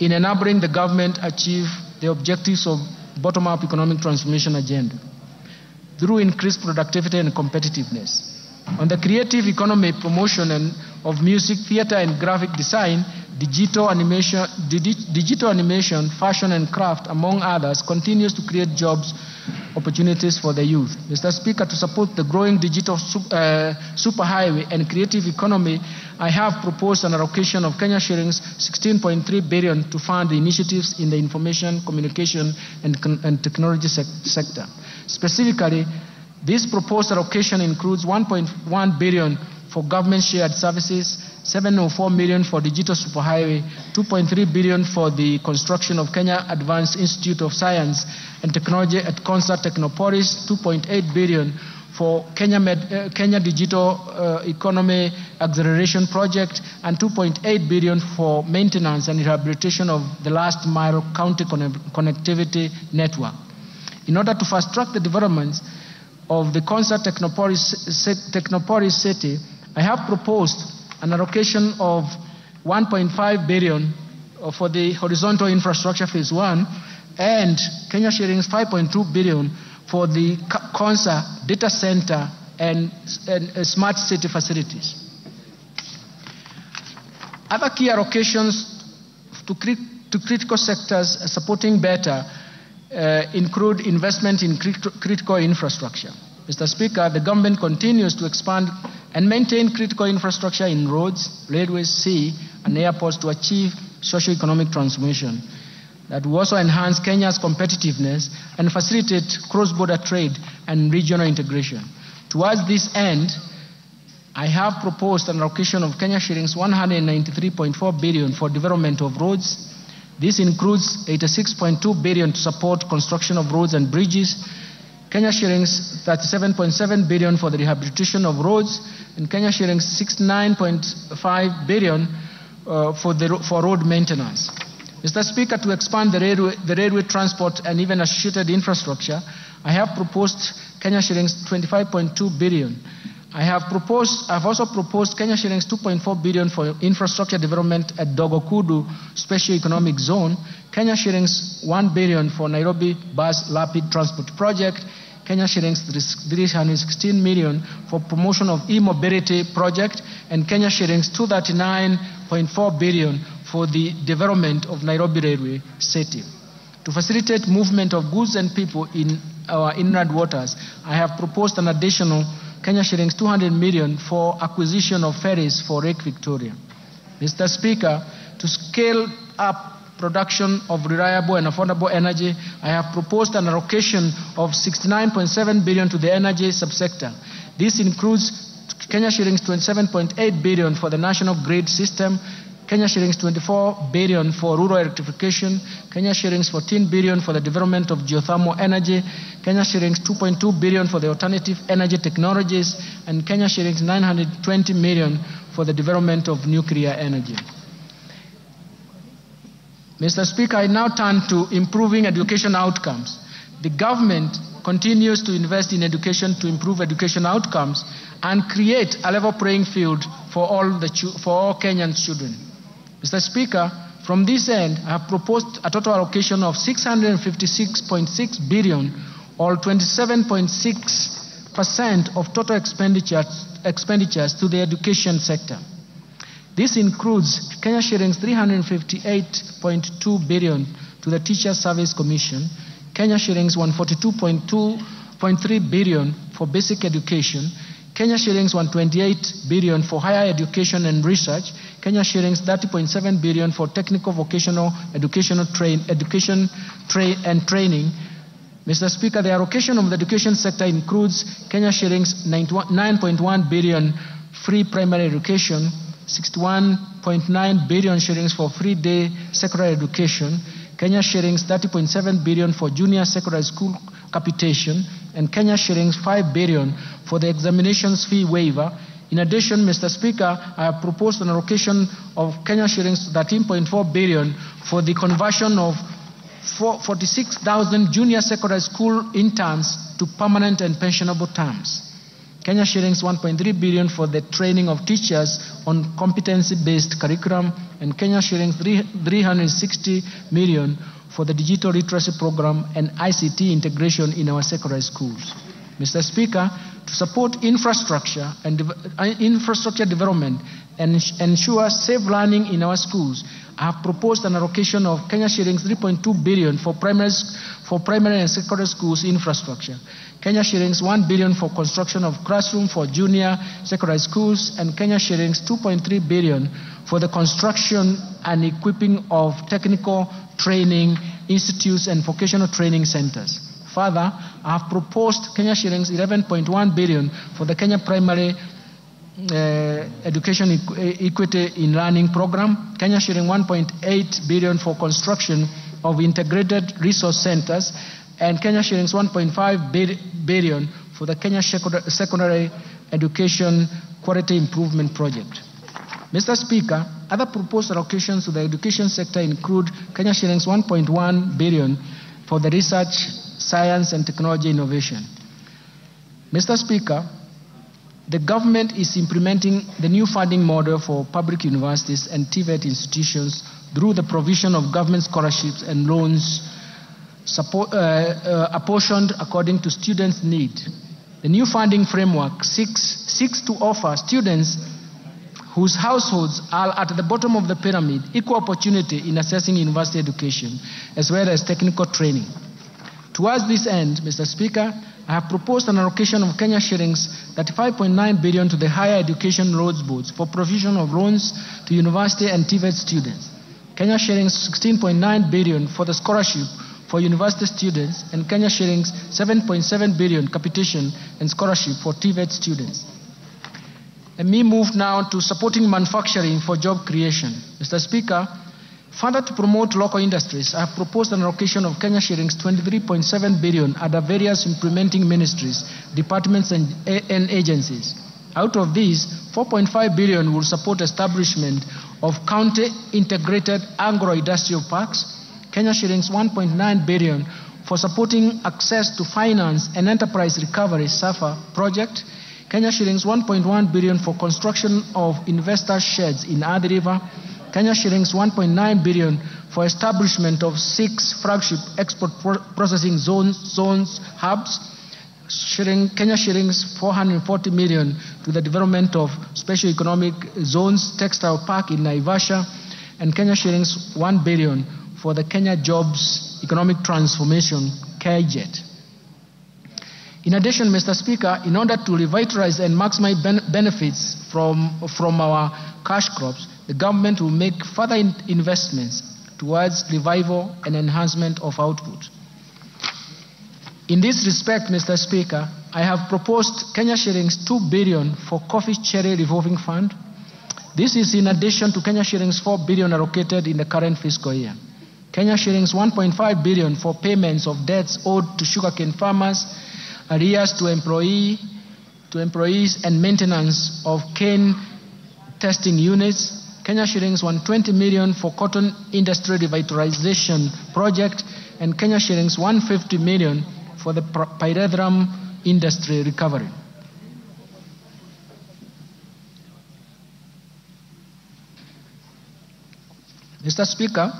in enabling the government achieve the objectives of bottom-up economic transformation agenda through increased productivity and competitiveness. On the creative economy promotion of music, theater, and graphic design, digital animation, fashion, and craft, among others, continues to create jobs opportunities for the youth. Mr. Speaker, to support the growing digital superhighway and creative economy, I have proposed an allocation of Kenya shillings 16.3 billion to fund the initiatives in the information, communication, and technology sector. Specifically, this proposed allocation includes 1.1 billion for government shared services, 704 million for digital superhighway, 2.3 billion for the construction of Kenya Advanced Institute of Science and Technology at Concert Technopolis, 2.8 billion for Kenya Digital Economy Acceleration Project, and 2.8 billion for maintenance and rehabilitation of the last mile county connectivity network. In order to fast-track the development of the Concert Technopolis City, I have proposed an allocation of 1.5 billion for the horizontal infrastructure phase 1 and Kenya shillings 5.2 billion for the Concert data center and smart city facilities. Other key allocations to critical sectors supporting better include investment in critical infrastructure. Mr. Speaker, the government continues to expand and maintain critical infrastructure in roads, railways, sea, and airports to achieve socio-economic transformation that will also enhance Kenya's competitiveness and facilitate cross-border trade and regional integration. Towards this end, I have proposed an allocation of Kenya shillings 193.4 billion for development of roads. This includes 86.2 billion to support construction of roads and bridges, Kenya shillings 37.7 billion for the rehabilitation of roads, and Kenya shillings 69.5 billion for road maintenance. Mr. Speaker, to expand the railway transport and even associated infrastructure, I have proposed Kenya shillings 25.2 billion. I have also proposed Kenya shillings 2.4 billion for infrastructure development at Dogokudu Special Economic Zone, Kenya shillings 1 billion for Nairobi Bus Rapid Transport Project, Kenya shillings 316 million for promotion of e-mobility project, and Kenya shillings 239.4 billion for the development of Nairobi Railway City. To facilitate movement of goods and people in our inland waters, I have proposed an additional Kenya shillings 200 million for acquisition of ferries for Lake Victoria. Mr. Speaker, to scale up production of reliable and affordable energy, I have proposed an allocation of 69.7 billion to the energy subsector. This includes Kenya shillings 27.8 billion for the national grid system, Kenya shillings 24 billion for rural electrification, Kenya shillings 14 billion for the development of geothermal energy, Kenya shillings 2.2 billion for the alternative energy technologies, and Kenya shillings 920 million for the development of nuclear energy. Mr. Speaker, I now turn to improving education outcomes. The government continues to invest in education to improve education outcomes and create a level playing field for all Kenyan children. Mr. Speaker, from this end, I have proposed a total allocation of 656.6 billion, or 27.6% of total expenditures to the education sector. This includes Kenya shillings 358.2 billion to the Teacher Service Commission, Kenya shillings 142.3 billion for basic education, Kenya shillings 128 billion for higher education and research, Kenya shillings 30.7 billion for technical vocational education and training. Mr. Speaker, the allocation of the education sector includes Kenya shillings 9.1 billion free primary education, 61.9 billion shillings for free day secondary education, Kenya shillings 30.7 billion for junior secondary school capitation, and Kenya shillings 5 billion for the examinations fee waiver. In addition, Mr. Speaker, I have proposed an allocation of Kenya shillings 13.4 billion for the conversion of 46,000 junior secondary school interns to permanent and pensionable terms. Kenya shillings 1.3 billion for the training of teachers on competency-based curriculum, and Kenya shillings 360 million for the digital literacy program and ICT integration in our secondary schools. Mr. Speaker, to support infrastructure and infrastructure development and ensure safe learning in our schools, I have proposed an allocation of Kenya shillings 3.2 billion for primary and secondary schools infrastructure, Kenya shillings 1 billion for construction of classroom for junior secondary schools, and Kenya shillings 2.3 billion for the construction and equipping of technical training institutes and vocational training centers. Further, I have proposed Kenya shillings 11.1 billion for the Kenya Primary Education Equity in Learning Program, Kenya shilling 1.8 billion for construction of integrated resource centers, and Kenya shillings 1.5 billion for the Kenya Secondary Education Quality Improvement Project. Mr. Speaker, other proposed allocations to the education sector include Kenya shillings 1.1 billion for the research, science and technology innovation. Mr. Speaker, the government is implementing the new funding model for public universities and TVET institutions through the provision of government scholarships and loans apportioned according to students' need. The new funding framework seeks to offer students whose households are at the bottom of the pyramid equal opportunity in accessing university education as well as technical training. Towards this end, Mr. Speaker, I have proposed an allocation of Kenya shillings 35.9 billion to the Higher Education Loans Boards for provision of loans to university and TVET students, Kenya shillings 16.9 billion for the scholarship for university students, and Kenya shillings 7.7 billion capitation and scholarship for TVET students. Let me move now to supporting manufacturing for job creation. Mr. Speaker, further to promote local industries, I have proposed an allocation of Kenya shillings 23.7 billion under various implementing ministries, departments and agencies. Out of these, 4.5 billion will support establishment of county integrated agro-industrial parks, Kenya shillings 1.9 billion for supporting access to finance and enterprise recovery SAFA project, Kenya shillings 1.1 billion for construction of investor sheds in Athi River, Kenya shillings 1.9 billion for establishment of 6 flagship export processing zones hubs, Kenya shillings 440 million to the development of special economic zones textile park in Naivasha, and Kenya shillings 1 billion for the Kenya Jobs Economic Transformation KJET. In addition, Mr. Speaker, in order to revitalize and maximize benefits from our cash crops, the government will make further investments towards revival and enhancement of output. In this respect, Mr. Speaker, I have proposed Kenya shillings 2 billion for Coffee Cherry Revolving Fund. This is in addition to Kenya shillings 4 billion allocated in the current fiscal year. Kenya shillings 1.5 billion for payments of debts owed to sugarcane farmers, arrears to employees and maintenance of cane testing units, Kenya shillings 120 million for cotton industry revitalization project, and Kenya shillings 150 million for the pyrethrum industry recovery. Mr. Speaker,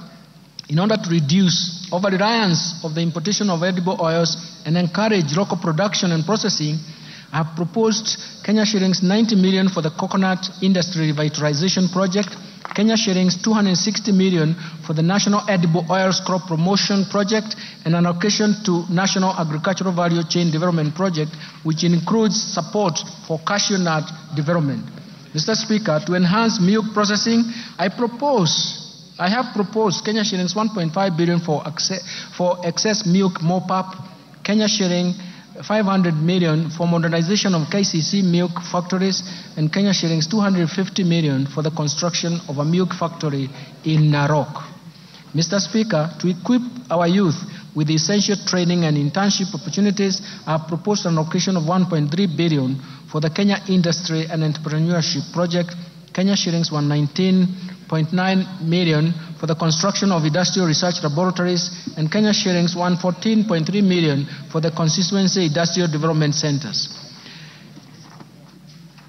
in order to reduce over-reliance of the importation of edible oils and encourage local production and processing, I have proposed Kenya shillings 90 million for the coconut industry revitalization project, Kenya shillings 260 million for the National Edible Oils Crop Promotion Project, and an allocation to National Agricultural Value Chain Development Project, which includes support for cashew nut development. Mr. Speaker, to enhance milk processing, I have proposed Kenya shillings 1.5 billion for excess milk mop-up, Kenya shilling 500 million for modernization of KCC milk factories, and Kenya shillings 250 million for the construction of a milk factory in Narok. Mr. Speaker, to equip our youth with essential training and internship opportunities, I have proposed an allocation of 1.3 billion for the Kenya Industry and Entrepreneurship Project, Kenya shillings 119.9 million for the construction of industrial research laboratories, and Kenya shillings 114.3 million for the constituency industrial development centers.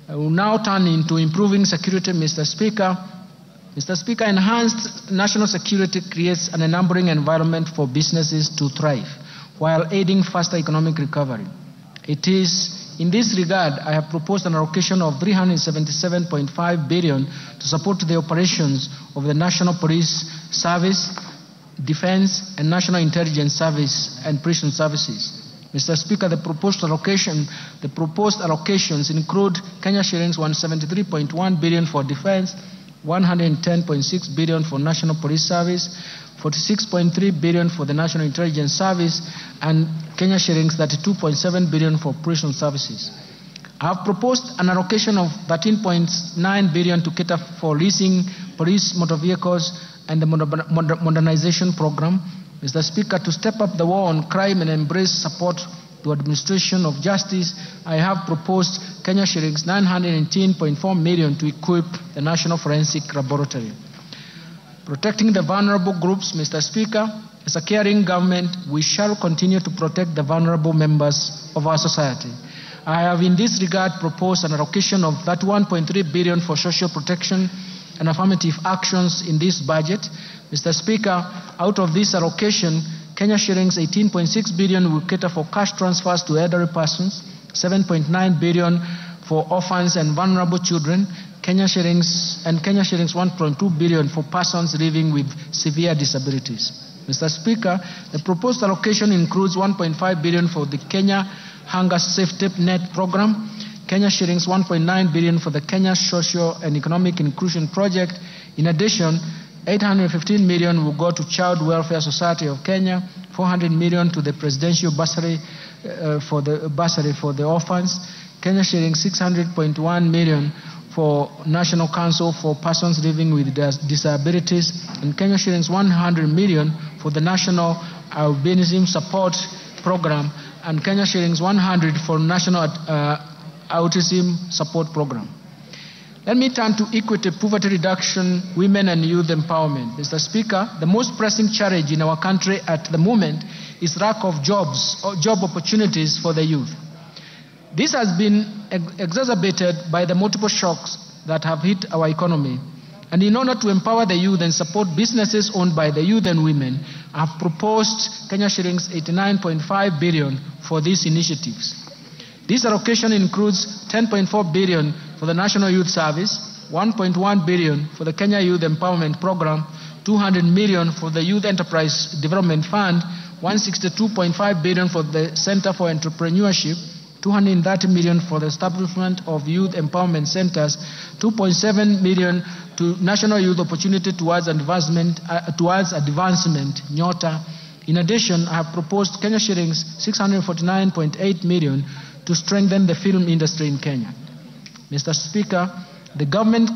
I will now turn into improving security, Mr. Speaker. Mr. Speaker, enhanced national security creates an enabling environment for businesses to thrive while aiding faster economic recovery. It is in this regard, I have proposed an allocation of 377.5 billion to support the operations of the National Police Service, Defense and National Intelligence Service and Prison Services. Mr. Speaker, the proposed allocations include Kenya shillings 173.1 billion for defense, 110.6 billion for National Police Service, 46.3 billion for the National Intelligence Service, and Kenya shillings 32.7 billion for prison services. I have proposed an allocation of 13.9 billion to cater for leasing police motor vehicles and the modernization program. Mr. Speaker, to step up the war on crime and embrace support the administration of justice, I have proposed Kenya shillings 918.4 million to equip the National Forensic Laboratory. Protecting the vulnerable groups, Mr. Speaker, as a caring government, we shall continue to protect the vulnerable members of our society. I have in this regard proposed an allocation of 31.3 billion for social protection and affirmative actions in this budget. Mr. Speaker, out of this allocation, Kenya shillings 18.6 billion will cater for cash transfers to elderly persons, 7.9 billion for orphans and vulnerable children, Kenya shillings 1.2 billion for persons living with severe disabilities. Mr. Speaker, the proposed allocation includes 1.5 billion for the Kenya Hunger Safety Net Program, Kenya shillings 1.9 billion for the Kenya Social and Economic Inclusion Project. In addition, 815 million will go to Child Welfare Society of Kenya, 400 million to the Presidential Bursary for the orphans, Kenya shillings 600.1 million for National Council for Persons Living with Disabilities, and Kenya shillings 100 million for the National Albinism Support Program, and Kenya shillings 100 for National Autism Support Program. Let me turn to equity, poverty reduction, women and youth empowerment. Mr. Speaker, the most pressing challenge in our country at the moment is lack of jobs or job opportunities for the youth. This has been exacerbated by the multiple shocks that have hit our economy. And in order to empower the youth and support businesses owned by the youth and women, I have proposed Kenya shillings 89.5 billion for these initiatives. This allocation includes 10.4 billion for the National Youth Service, 1.1 billion for the Kenya Youth Empowerment Program, 200 million for the Youth Enterprise Development Fund, 162.5 billion for the Center for Entrepreneurship, 230 million for the establishment of youth empowerment centers, 2.7 million to National Youth Opportunity Towards Advancement, NYOTA. In addition, I have proposed Kenya shillings 649.8 million to strengthen the film industry in Kenya. Mr. Speaker, the government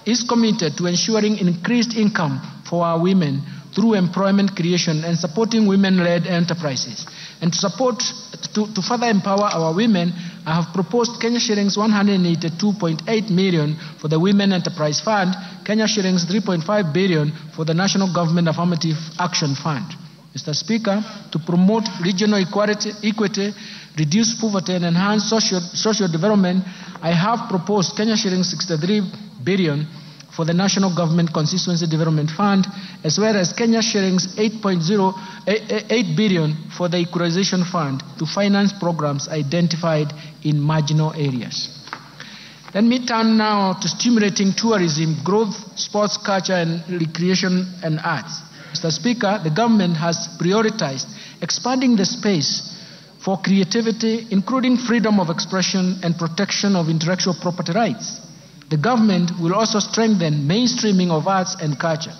is committed to ensuring increased income for our women through employment creation and supporting women-led enterprises. And to further empower our women, I have proposed Kenya shillings 182.8 million for the Women Enterprise Fund, Kenya shillings 3.5 billion for the National Government Affirmative Action Fund. Mr. Speaker, to promote regional equity, reduce poverty and enhance social development, I have proposed Kenya shillings 63 billion for the National Government Constituency Development Fund, as well as Kenya shillings 8 billion for the Equalization Fund to finance programs identified in marginal areas. Let me turn now to stimulating tourism, growth, sports, culture, and recreation and arts. Mr. Speaker, the government has prioritized expanding the space for creativity, including freedom of expression and protection of intellectual property rights. The government will also strengthen mainstreaming of arts and culture,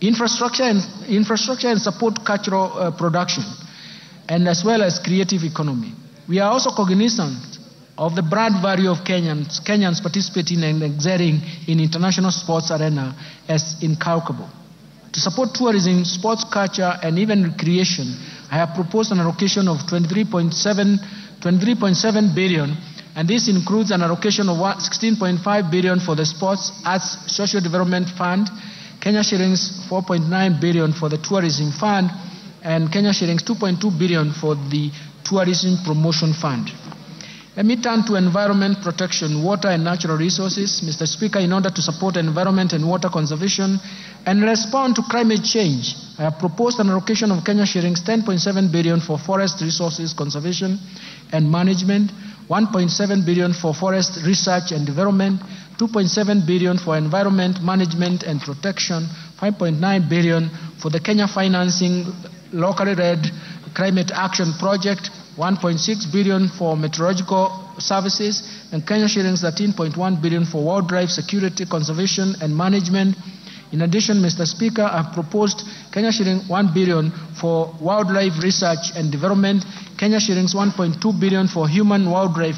infrastructure and support cultural production, and as well as creative economy. We are also cognizant of the brand value of Kenyans participating and excelling in international sports arena as incalculable. To support tourism, sports, culture, and even recreation, I have proposed an allocation of 23.7 billion, and this includes an allocation of 16.5 billion for the Sports, Arts, Social Development Fund, Kenya shillings 4.9 billion for the Tourism Fund, and Kenya shillings 2.2 billion for the Tourism Promotion Fund. Let me turn to environment protection, water and natural resources. Mr. Speaker, in order to support environment and water conservation and respond to climate change, I have proposed an allocation of Kenya shillings 10.7 billion for forest resources conservation and management, 1.7 billion for forest research and development, 2.7 billion for environment management and protection, 5.9 billion for the Kenya Financing Locally Led Climate Action Project, 1.6 billion for meteorological services, and Kenya shillings 13.1 billion for wildlife security, conservation, and management. In addition, Mr. Speaker, I have proposed Kenya shillings 1 billion for wildlife research and development, Kenya shillings 1.2 billion for human-wildlife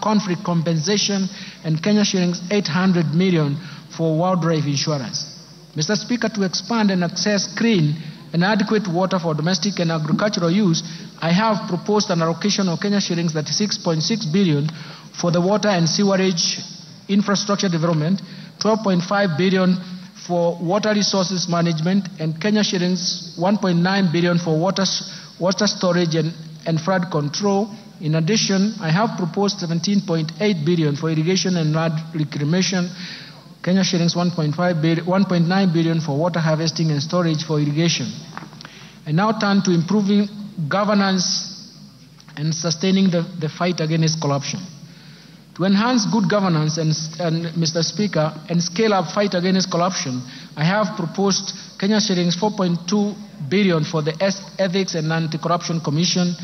conflict compensation, and Kenya shillings 800 million for wildlife insurance. Mr. Speaker, to expand and access clean and adequate water for domestic and agricultural use, I have proposed an allocation of Kenya shillings 36.6 billion for the water and sewerage infrastructure development, 12.5 billion for water resources management, and Kenya shillings 1.9 billion for water storage and flood control. In addition, I have proposed 17.8 billion for irrigation and land reclamation, Kenya shillings 1.9 billion for water harvesting and storage for irrigation. I now turn to improving governance and sustaining the fight against corruption. To enhance good governance and Mr. Speaker, and scale up fight against corruption, I have proposed Kenya shillings 4.2 billion for the Ethics and Anti-Corruption Commission,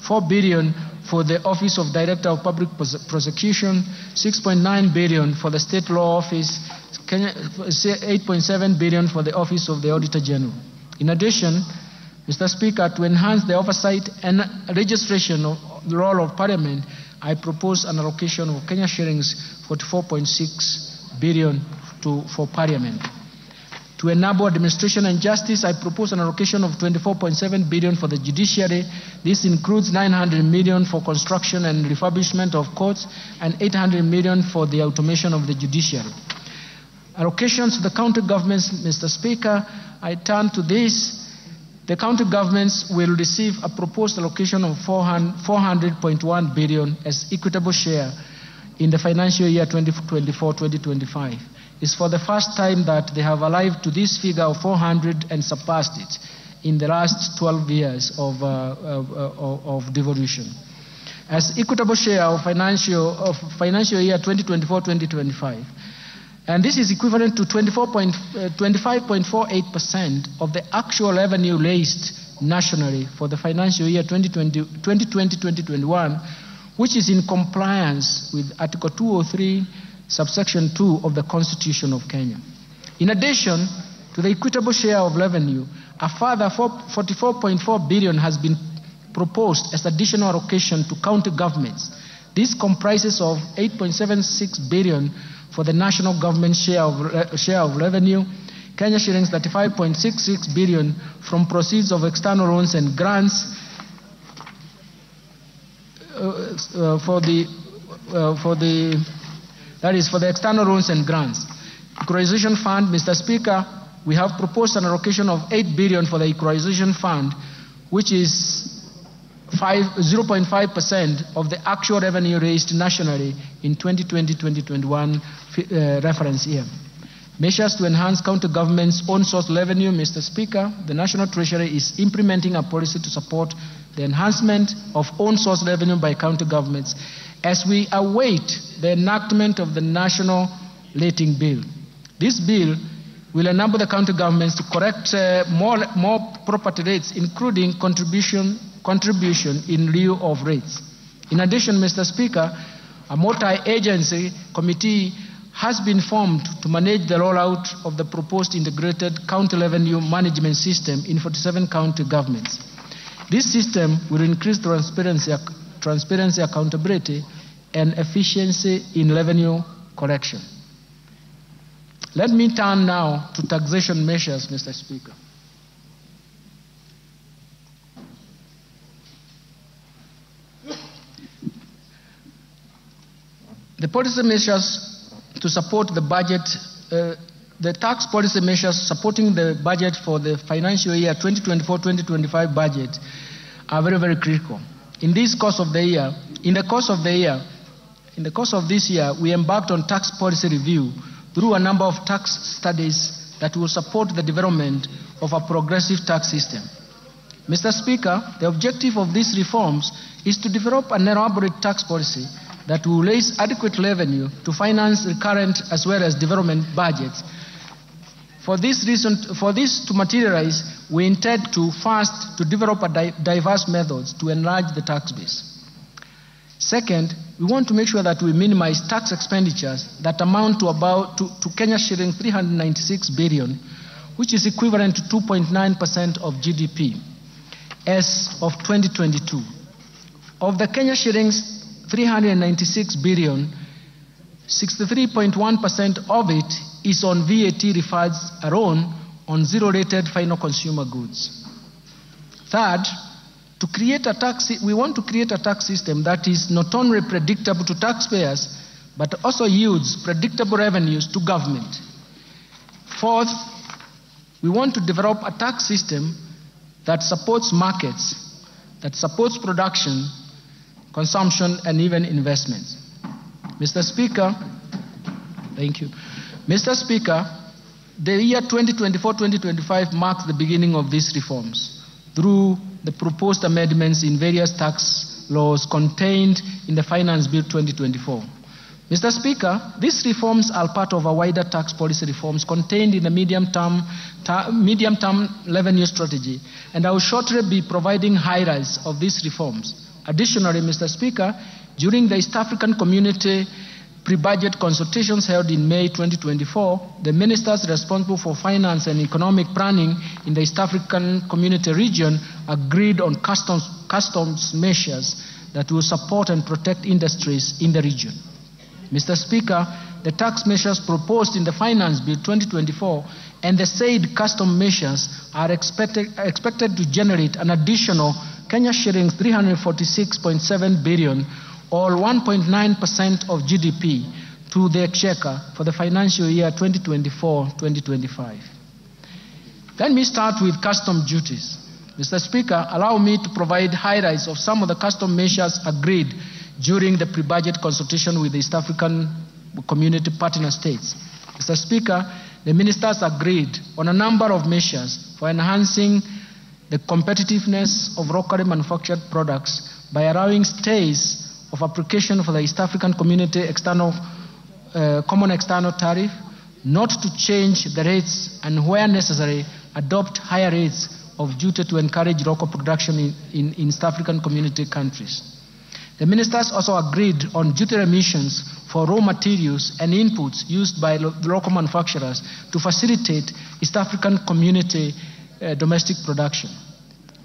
4 billion for the Office of Director of Public Prosecution, 6.9 billion for the State Law Office, 8.7 billion for the Office of the Auditor General. In addition, Mr. Speaker, to enhance the oversight and registration of the role of Parliament, I propose an allocation of Kenya shillings 44.6 billion for Parliament. To enable administration and justice, I propose an allocation of 24.7 billion for the judiciary. This includes 900 million for construction and refurbishment of courts and 800 million for the automation of the judiciary. Allocations to the county governments, Mr. Speaker, I turn to this. The county governments will receive a proposed allocation of 400.1 billion as equitable share in the financial year 2024-2025. It's for the first time that they have arrived to this figure of 400 and surpassed it in the last 12 years of devolution. As equitable share of financial year 2024-2025. And this is equivalent to 25.48% of the actual revenue raised nationally for the financial year 2020-2021, which is in compliance with Article 203, subsection 2 of the Constitution of Kenya. In addition to the equitable share of revenue, a further 44.4 billion has been proposed as additional allocation to county governments. This comprises of 8.76 billion for the national government share of revenue, Kenya shillings 35.66 billion from proceeds of external loans and grants for the external loans and grants. Equalization Fund, Mr. Speaker, we have proposed an allocation of 8 billion for the Equalization Fund, which is 0.5% of the actual revenue raised nationally in 2020-2021 reference year. Measures to enhance county government's own source revenue, Mr. Speaker, the National Treasury is implementing a policy to support the enhancement of own source revenue by county governments as we await the enactment of the National Rating Bill. This bill will enable the county governments to correct more property rates, including contribution in lieu of rates. In addition, Mr. Speaker, a multi-agency committee has been formed to manage the rollout of the proposed integrated county revenue management system in 47 county governments. This system will increase transparency, accountability, and efficiency in revenue collection. Let me turn now to taxation measures, Mr. Speaker. The policy measures to support the budget, the tax policy measures supporting the budget for the financial year 2024-2025 budget are very, very critical. In the course of this year, we embarked on tax policy review through a number of tax studies that will support the development of a progressive tax system. Mr. Speaker, the objective of these reforms is to develop an elaborate tax policy that will raise adequate revenue to finance recurrent as well as development budgets. For this to materialize, we intend to first to develop diverse methods to enlarge the tax base. Second, we want to make sure that we minimize tax expenditures that amount to Kenya shilling 396 billion, which is equivalent to 2.9% of GDP as of 2022. Of the Kenya shillings 396 billion, 63.1% of it is on VAT refunds alone on zero-rated final consumer goods. Third, we want to create a tax system that is not only predictable to taxpayers, but also yields predictable revenues to government. Fourth, we want to develop a tax system that supports markets, that supports production, consumption, and even investments. Mr. Speaker, thank you. Mr. Speaker, the year 2024-2025 marks the beginning of these reforms through the proposed amendments in various tax laws contained in the Finance Bill 2024. Mr. Speaker, these reforms are part of a wider tax policy reforms contained in the medium-term revenue strategy, and I will shortly be providing highlights of these reforms. Additionally, Mr. Speaker, during the East African Community pre-budget consultations held in May 2024, the ministers responsible for finance and economic planning in the East African Community region agreed on customs measures that will support and protect industries in the region. Mr. Speaker, the tax measures proposed in the Finance Bill 2024 and the said custom measures are expected to generate an additional Kenya shillings 346.7 billion or 1.9% of GDP to the exchequer for the financial year 2024-2025. Let me start with custom duties. Mr. Speaker, allow me to provide highlights of some of the custom measures agreed during the pre-budget consultation with the East African Community partner states. Mr. Speaker, the ministers agreed on a number of measures for enhancing the competitiveness of locally manufactured products by allowing stays of application for the East African Community Common External Tariff, not to change the rates and where necessary, adopt higher rates of duty to encourage local production in East African Community countries. The ministers also agreed on duty remissions for raw materials and inputs used by local manufacturers to facilitate East African Community domestic production.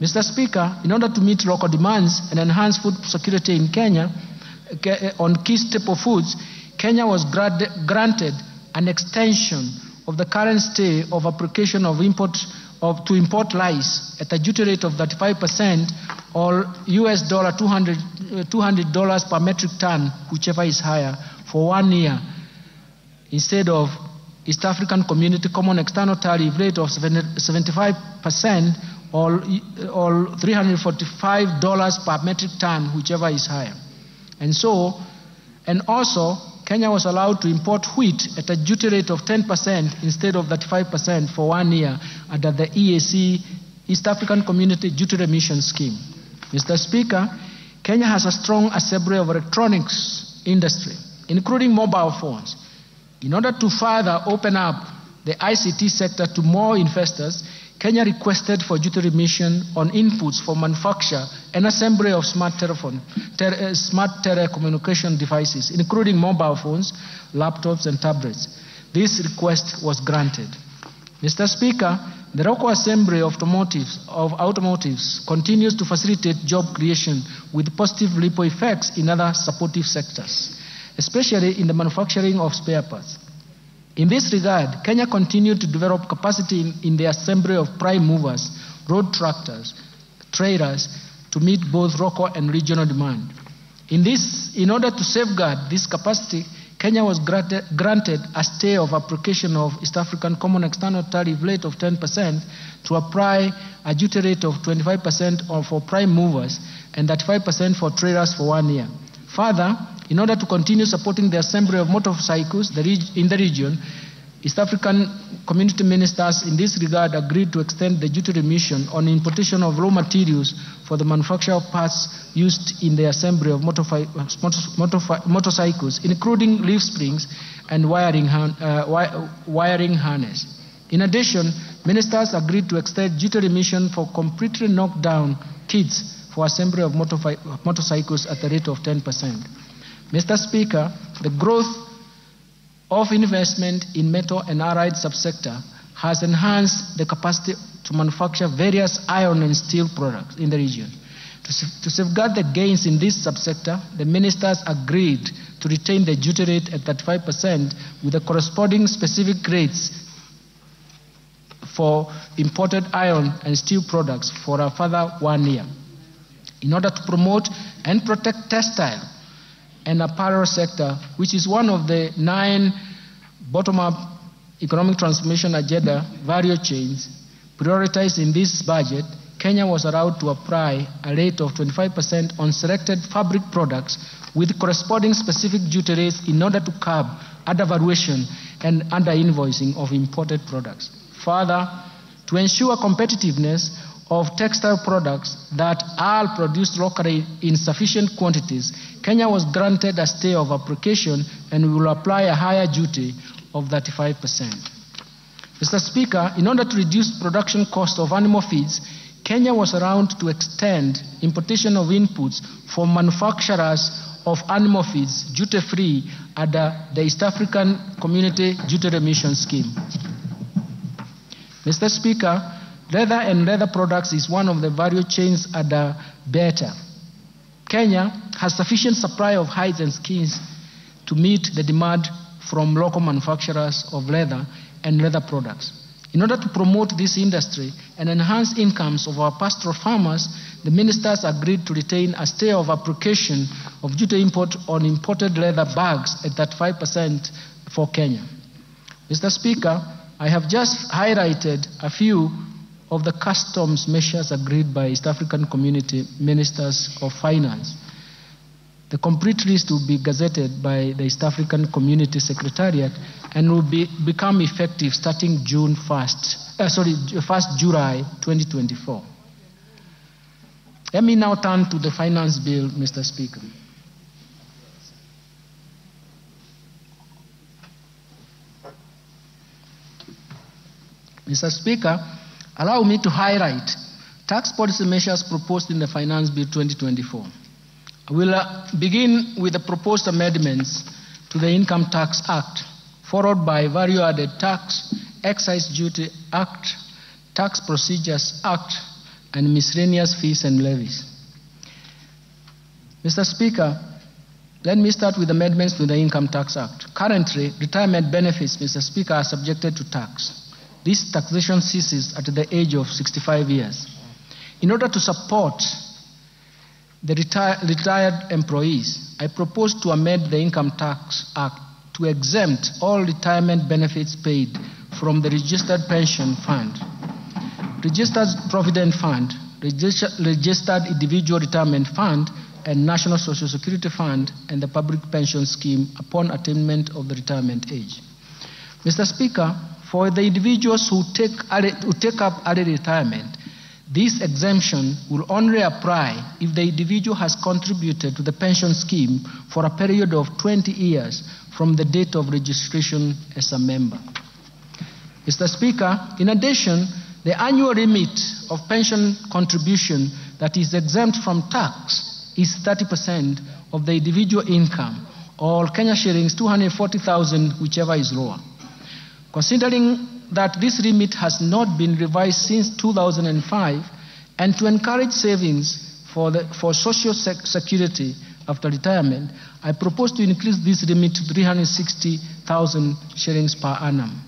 Mr. Speaker, in order to meet local demands and enhance food security in Kenya on key staple foods, Kenya was granted an extension of the current stay of application to import rice at a duty rate of 35% or $200 per metric ton, whichever is higher, for 1 year, instead of East African Community Common External Tariff rate of 75% or $345 per metric ton, whichever is higher. And also, Kenya was allowed to import wheat at a duty rate of 10% instead of 35% for 1 year under the EAC, East African Community Duty Remission Scheme. Mr. Speaker, Kenya has a strong assembly of electronics industry, including mobile phones. In order to further open up the ICT sector to more investors, Kenya requested for duty remission on inputs for manufacture and assembly of smart telecommunication devices, including mobile phones, laptops, and tablets. This request was granted. Mr. Speaker, the local assembly of automotives continues to facilitate job creation with positive ripple effects in other supportive sectors, especially in the manufacturing of spare parts. In this regard, Kenya continued to develop capacity in the assembly of prime movers, road tractors, trailers, to meet both local and regional demand. In order to safeguard this capacity, Kenya was granted a stay of application of East African Common External Tariff rate of 10% to apply a duty rate of 25% for prime movers and 35% for trailers for 1 year. Further, in order to continue supporting the assembly of motorcycles in the region, East African Community ministers in this regard agreed to extend the duty remission on importation of raw materials for the manufacture of parts used in the assembly of motorcycles, including leaf springs and wiring harness. In addition, ministers agreed to extend duty remission for completely knocked down kits for assembly of motorcycles at the rate of 10%. Mr. Speaker, the growth of investment in metal and allied subsector has enhanced the capacity to manufacture various iron and steel products in the region. To safeguard the gains in this subsector, the ministers agreed to retain the duty rate at 35% with the corresponding specific rates for imported iron and steel products for a further 1 year. In order to promote and protect textile and apparel sector, which is one of the 9 bottom-up economic transformation agenda value chains prioritized in this budget, Kenya was allowed to apply a rate of 25% on selected fabric products with corresponding specific duty rates in order to curb undervaluation and under-invoicing of imported products. Further, to ensure competitiveness of textile products that are produced locally in sufficient quantities, Kenya was granted a stay of application and will apply a higher duty of 35%. Mr. Speaker, in order to reduce production cost of animal feeds, Kenya was allowed to extend importation of inputs for manufacturers of animal feeds duty-free under the East African Community Duty Remission Scheme. Mr. Speaker, leather and leather products is one of the value chains under BETA. Kenya has sufficient supply of hides and skins to meet the demand from local manufacturers of leather and leather products. In order to promote this industry and enhance incomes of our pastoral farmers, the ministers agreed to retain a stay of application of duty import on imported leather bags at 35% for Kenya. Mr. Speaker, I have just highlighted a few of the customs measures agreed by East African Community Ministers of Finance. The complete list will be gazetted by the East African Community Secretariat and will become effective starting 1st July 2024. Let me now turn to the finance bill, Mr. Speaker. Mr. Speaker, allow me to highlight tax policy measures proposed in the Finance Bill 2024. I will begin with the proposed amendments to the Income Tax Act, followed by Value-Added Tax, Excise Duty Act, Tax Procedures Act, and miscellaneous fees and levies. Mr. Speaker, let me start with amendments to the Income Tax Act. Currently, retirement benefits, Mr. Speaker, are subjected to tax. This taxation ceases at the age of 65 years. In order to support the retired employees, I propose to amend the Income Tax Act to exempt all retirement benefits paid from the Registered Pension Fund, Registered Provident Fund, Registered Individual Retirement Fund, and National Social Security Fund and the Public Pension Scheme upon attainment of the retirement age. Mr. Speaker, for the individuals who take up early retirement, this exemption will only apply if the individual has contributed to the pension scheme for a period of 20 years from the date of registration as a member. Mr. Speaker, in addition, the annual limit of pension contribution that is exempt from tax is 30% of the individual income, or Kenya shillings 240,000, whichever is lower. Considering that this limit has not been revised since 2005, and to encourage savings for social security after retirement, I propose to increase this limit to 360,000 shillings per annum.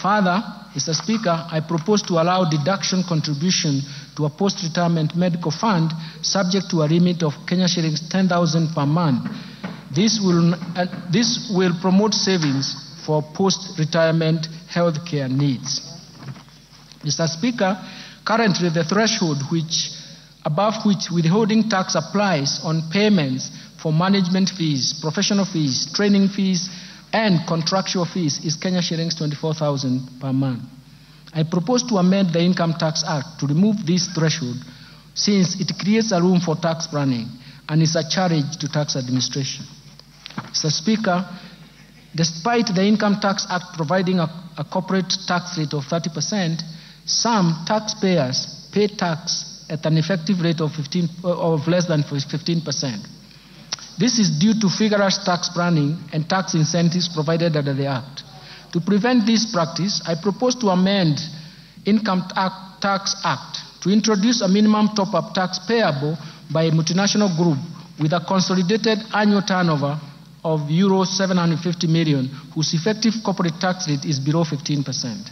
Further, Mr. Speaker, I propose to allow deduction contribution to a post-retirement medical fund subject to a limit of Kenya shillings 10,000 per month. This will promote savings for post-retirement health care needs. Mr. Speaker, currently the threshold above which withholding tax applies on payments for management fees, professional fees, training fees, and contractual fees is Kenya shillings 24,000 per month. I propose to amend the Income Tax Act to remove this threshold since it creates a room for tax planning and is a challenge to tax administration. Mr. Speaker, despite the Income Tax Act providing a corporate tax rate of 30%, some taxpayers pay tax at an effective rate of less than 15%. This is due to vigorous tax planning and tax incentives provided under the Act. To prevent this practice, I propose to amend Income Tax Act to introduce a minimum top-up tax payable by a multinational group with a consolidated annual turnover of €750 million, whose effective corporate tax rate is below 15%.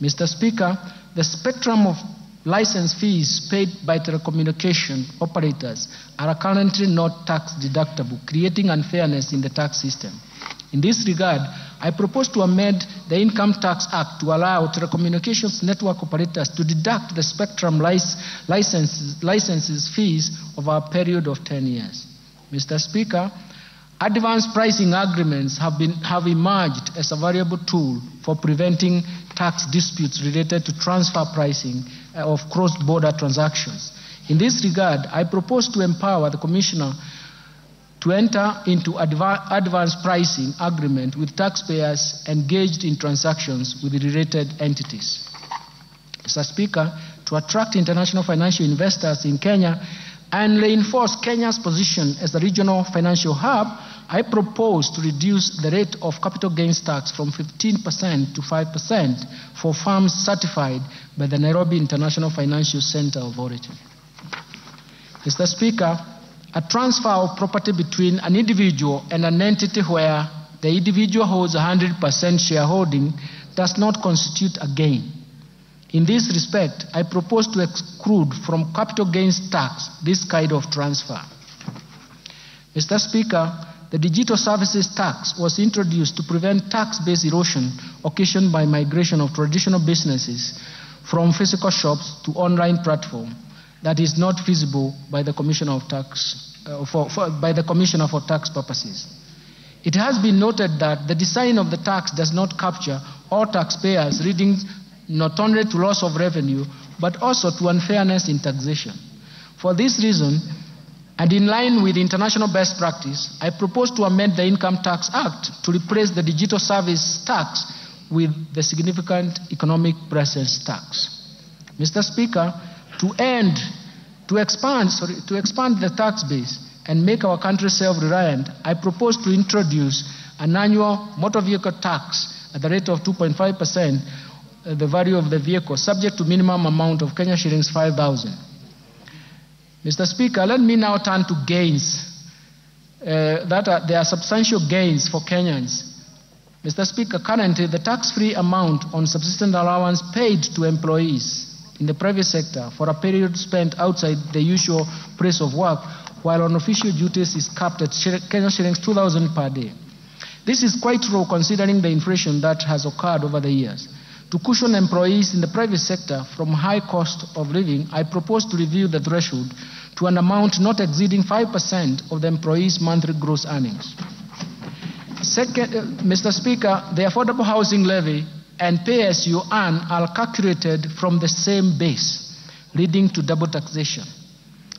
Mr. Speaker, the spectrum of license fees paid by telecommunication operators are currently not tax deductible, creating unfairness in the tax system. In this regard, I propose to amend the Income Tax Act to allow telecommunications network operators to deduct the spectrum licenses fees over a period of 10 years. Mr. Speaker, advanced pricing agreements have emerged as a valuable tool for preventing tax disputes related to transfer pricing of cross-border transactions. In this regard, I propose to empower the Commissioner to enter into advanced pricing agreement with taxpayers engaged in transactions with related entities. Mr. Speaker, to attract international financial investors in Kenya and reinforce Kenya's position as a regional financial hub, I propose to reduce the rate of capital gains tax from 15% to 5% for firms certified by the Nairobi International Financial Center of Origin. Mr. Speaker, a transfer of property between an individual and an entity where the individual holds 100% shareholding does not constitute a gain. In this respect, I propose to exclude from capital gains tax this kind of transfer. Mr. Speaker, the digital services tax was introduced to prevent tax-based erosion occasioned by migration of traditional businesses from physical shops to online platform that is not feasible by the Commissioner of Tax Commissioner for tax purposes. It has been noted that the design of the tax does not capture all taxpayers, leading not only to loss of revenue but also to unfairness in taxation. For this reason, and in line with international best practice, I propose to amend the Income Tax Act to replace the digital service tax with the significant economic presence tax. Mr. Speaker, to expand the tax base and make our country self-reliant, I propose to introduce an annual motor vehicle tax at the rate of 2.5%, the value of the vehicle, subject to minimum amount of Kenya shillings 5,000. Mr. Speaker, let me now turn to gains. There are substantial gains for Kenyans. Mr. Speaker, currently the tax-free amount on subsistence allowance paid to employees in the private sector for a period spent outside the usual place of work while on official duties is capped at Kenya shillings 2,000 per day. This is quite low considering the inflation that has occurred over the years. To cushion employees in the private sector from high cost of living, I propose to review the threshold to an amount not exceeding 5% of the employee's monthly gross earnings. Second, Mr. Speaker, the affordable housing levy and pay as you earn are calculated from the same base, leading to double taxation.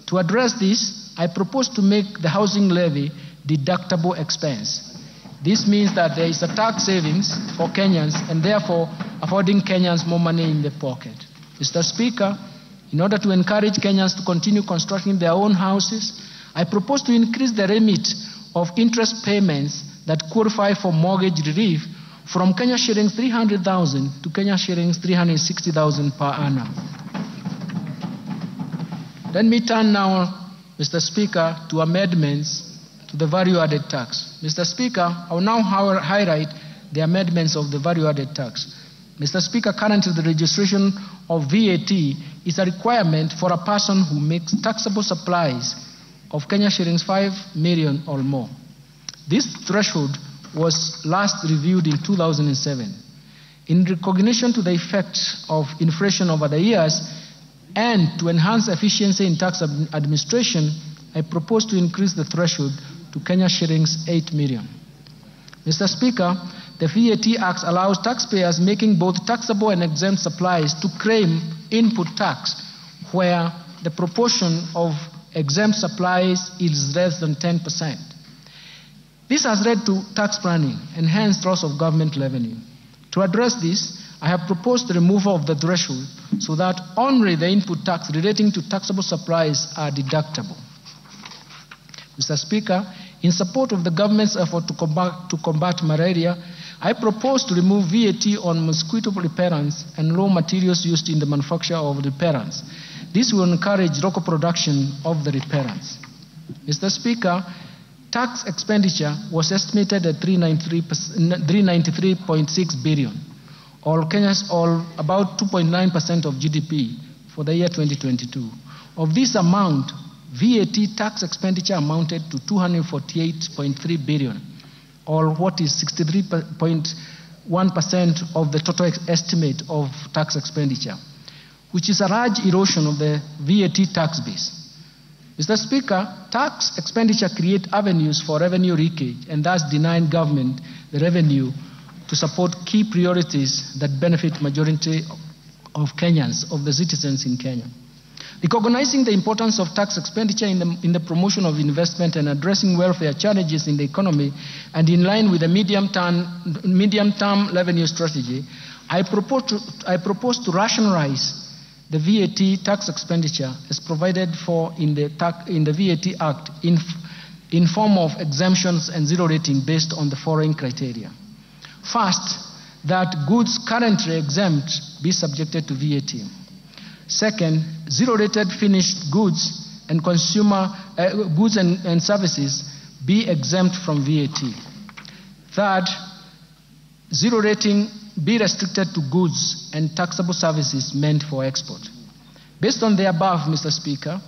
To address this, I propose to make the housing levy deductible expense. This means that there is a tax savings for Kenyans and therefore affording Kenyans more money in their pocket. Mr. Speaker, in order to encourage Kenyans to continue constructing their own houses, I propose to increase the limit of interest payments that qualify for mortgage relief from Kenya shillings 300,000 to Kenya shillings 360,000 per annum. Let me turn now, Mr. Speaker, to amendments to the value-added tax. Mr. Speaker, I will now highlight the amendments of the value-added tax. Mr. Speaker, currently the registration of VAT is a requirement for a person who makes taxable supplies of Kenya shillings 5 million or more. This threshold was last reviewed in 2007. In recognition to the effects of inflation over the years and to enhance efficiency in tax administration, I propose to increase the threshold to Kenya shillings 8 million. Mr. Speaker, the VAT Act allows taxpayers making both taxable and exempt supplies to claim input tax where the proportion of exempt supplies is less than 10%. This has led to tax planning and hence loss of government revenue. To address this, I have proposed the removal of the threshold so that only the input tax relating to taxable supplies are deductible. Mr. Speaker, in support of the government's effort to combat malaria, I propose to remove VAT on mosquito repellents and raw materials used in the manufacture of repellents. This will encourage local production of the repellents. Mr. Speaker, tax expenditure was estimated at 393.6 billion. or about 2.9% of GDP for the year 2022. Of this amount, VAT tax expenditure amounted to 248.3 billion, or what is 63.1% of the total estimate of tax expenditure, which is a large erosion of the VAT tax base. Mr. Speaker, tax expenditure creates avenues for revenue leakage and thus denying government the revenue to support key priorities that benefit majority of Kenyans, of the citizens in Kenya. Recognizing the importance of tax expenditure in the promotion of investment and addressing welfare challenges in the economy, and in line with the medium-term revenue strategy, I propose to rationalize the VAT tax expenditure as provided for in the VAT Act in form of exemptions and zero rating based on the following criteria. First, that goods currently exempt be subjected to VAT. Second, zero-rated finished goods and consumer goods and services be exempt from VAT. Third, zero rating be restricted to goods and taxable services meant for export. Based on the above, Mr. Speaker,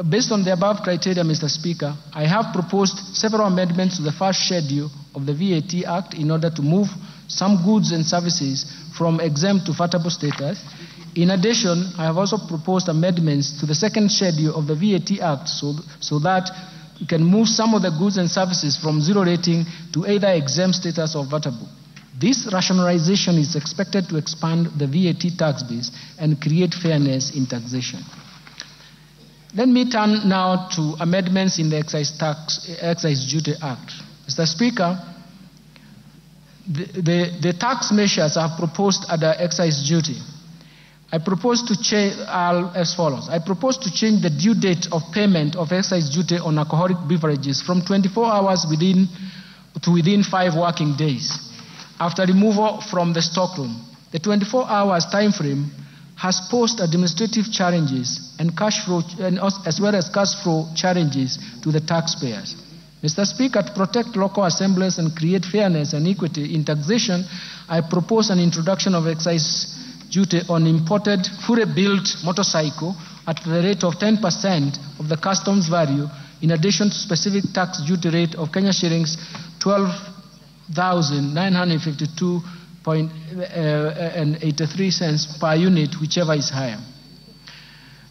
based on the above criteria, Mr. Speaker, I have proposed several amendments to the first schedule of the VAT Act in order to move some goods and services from exempt to VAT-able status. In addition, I have also proposed amendments to the second schedule of the VAT Act so that we can move some of the goods and services from zero rating to either exempt status or VAT-able. This rationalization is expected to expand the VAT tax base and create fairness in taxation. Let me turn now to amendments in the Excise Duty Act. Mr. Speaker, the tax measures I have proposed under excise duty, I propose to change as follows. I propose to change the due date of payment of excise duty on alcoholic beverages from 24 hours within 5 working days after removal from the stockroom. The 24 hours time frame has posed administrative challenges and cash flow, as well as cash flow challenges to the taxpayers. Mr. Speaker, to protect local assemblies and create fairness and equity in taxation, I propose an introduction of excise duty on imported fully built motorcycle at the rate of 10% of the customs value, in addition to specific tax duty rate of Kenya shillings 12,952.83 cents per unit, whichever is higher.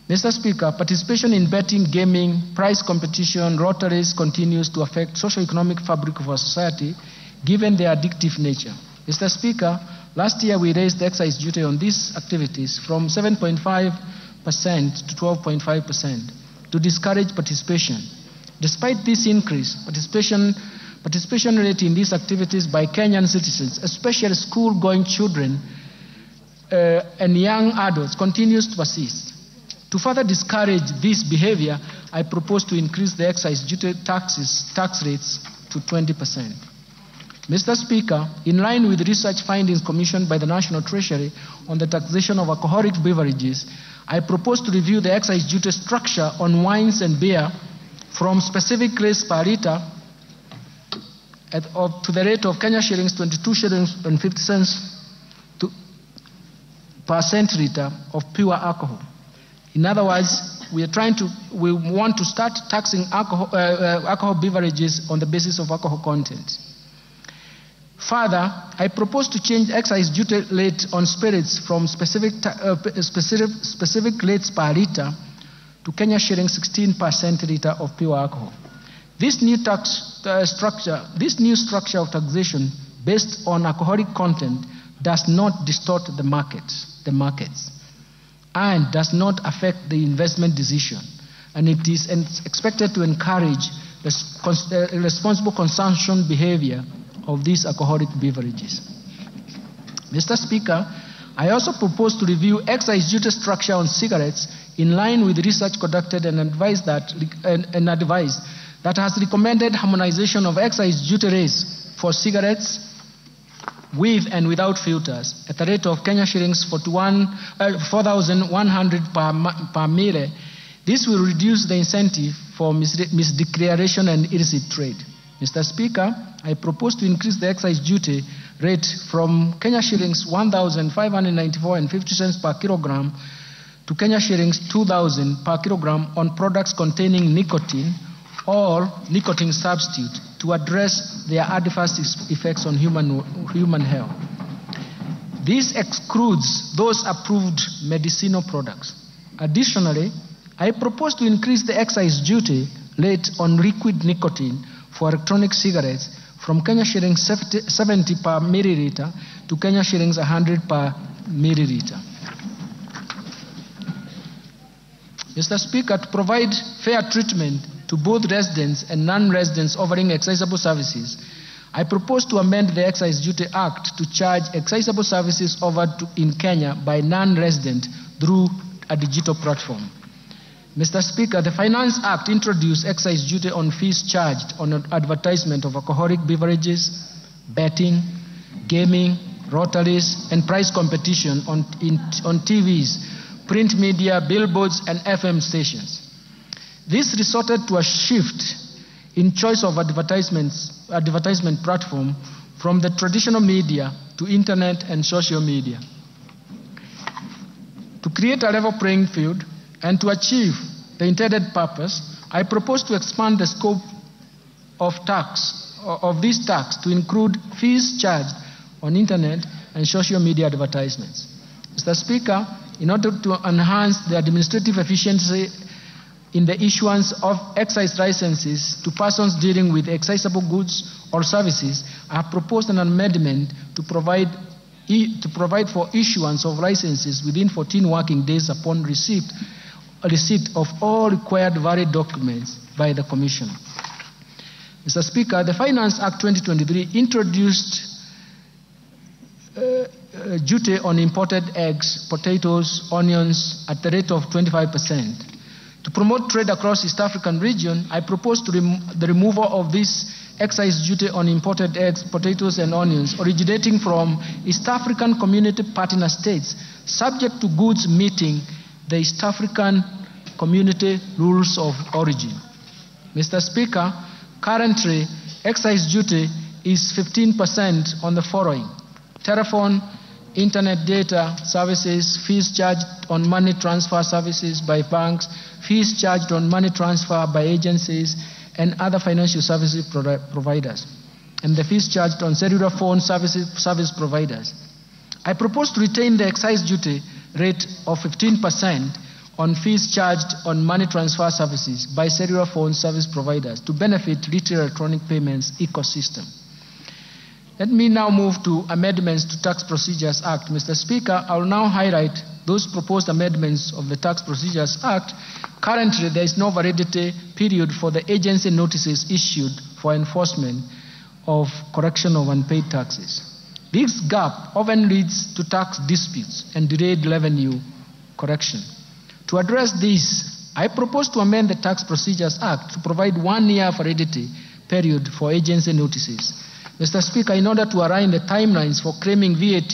Mr. Speaker, participation in betting, gaming, prize competition, lotteries continues to affect socio-economic fabric of our society, given their addictive nature. Mr. Speaker, last year we raised the excise duty on these activities from 7.5% to 12.5% to discourage participation. Despite this increase, participation rate in these activities by Kenyan citizens, especially school-going children and young adults, continues to persist. To further discourage this behavior, I propose to increase the excise duty tax rates to 20%. Mr. Speaker, in line with research findings commissioned by the National Treasury on the taxation of alcoholic beverages, I propose to review the excise duty structure on wines and beer from specific rates per litre to the rate of Kenya shillings 22 shillings and 50 cents per centiliter of pure alcohol. In other words, we want to start taxing alcohol beverages on the basis of alcohol content. Further, I propose to change excise duty rate on spirits from specific rates per litre to Kenya shilling 16 per centiliter of pure alcohol. This new structure of taxation based on alcoholic content does not distort the markets, and does not affect the investment decision, and it is expected to encourage responsible consumption behavior of these alcoholic beverages. Mr. Speaker, I also propose to review excise duty structure on cigarettes in line with research conducted and advised that has recommended harmonization of excise duty rates for cigarettes with and without filters at the rate of Kenya shillings 4,100 per mille. This will reduce the incentive for misdeclaration and illicit trade. Mr. Speaker, I propose to increase the excise duty rate from Kenya shillings 1,594.50 cents per kilogram to Kenya shillings 2,000 per kilogram on products containing nicotine or nicotine substitute to address their adverse effects on human health. This excludes those approved medicinal products. Additionally, I propose to increase the excise duty rate on liquid nicotine for electronic cigarettes from Kenya shillings 70 per milliliter to Kenya shillings 100 per milliliter. Mr. Speaker, to provide fair treatment to both residents and non-residents offering excisable services, I propose to amend the Excise Duty Act to charge excisable services offered in Kenya by non-residents through a digital platform. Mr. Speaker, the Finance Act introduced excise duty on fees charged on advertisement of alcoholic beverages, betting, gaming, lotteries, and prize competition on TVs, print media, billboards, and FM stations. This resulted to a shift in choice of advertisement platform from the traditional media to internet and social media. To create a level playing field and to achieve the intended purpose, I propose to expand the scope of this tax to include fees charged on internet and social media advertisements. Mr. Speaker, in order to enhance the administrative efficiency in the issuance of excise licenses to persons dealing with excisable goods or services, I have proposed an amendment to provide for issuance of licenses within 14 working days upon receipt of all required valid documents by the Commissioner. Mr. Speaker, the Finance Act 2023 introduced duty on imported eggs, potatoes, onions at the rate of 25%. To promote trade across East African region, I propose the removal of this excise duty on imported eggs, potatoes, and onions originating from East African Community Partner States, subject to goods meeting the East African Community Rules of Origin. Mr. Speaker, currently, excise duty is 15% on the following: telephone, internet data services, fees charged on money transfer services by banks, fees charged on money transfer by agencies and other financial services providers, and the fees charged on cellular phone service providers. I propose to retain the excise duty rate of 15% on fees charged on money transfer services by cellular phone service providers to benefit retail electronic payments ecosystem. Let me now move to amendments to Tax Procedures Act. Mr. Speaker, I will now highlight those proposed amendments of the Tax Procedures Act. Currently, there is no validity period for the agency notices issued for enforcement of correction of unpaid taxes. This gap often leads to tax disputes and delayed revenue correction. To address this, I propose to amend the Tax Procedures Act to provide 1 year validity period for agency notices. Mr. Speaker, in order to align the timelines for claiming VAT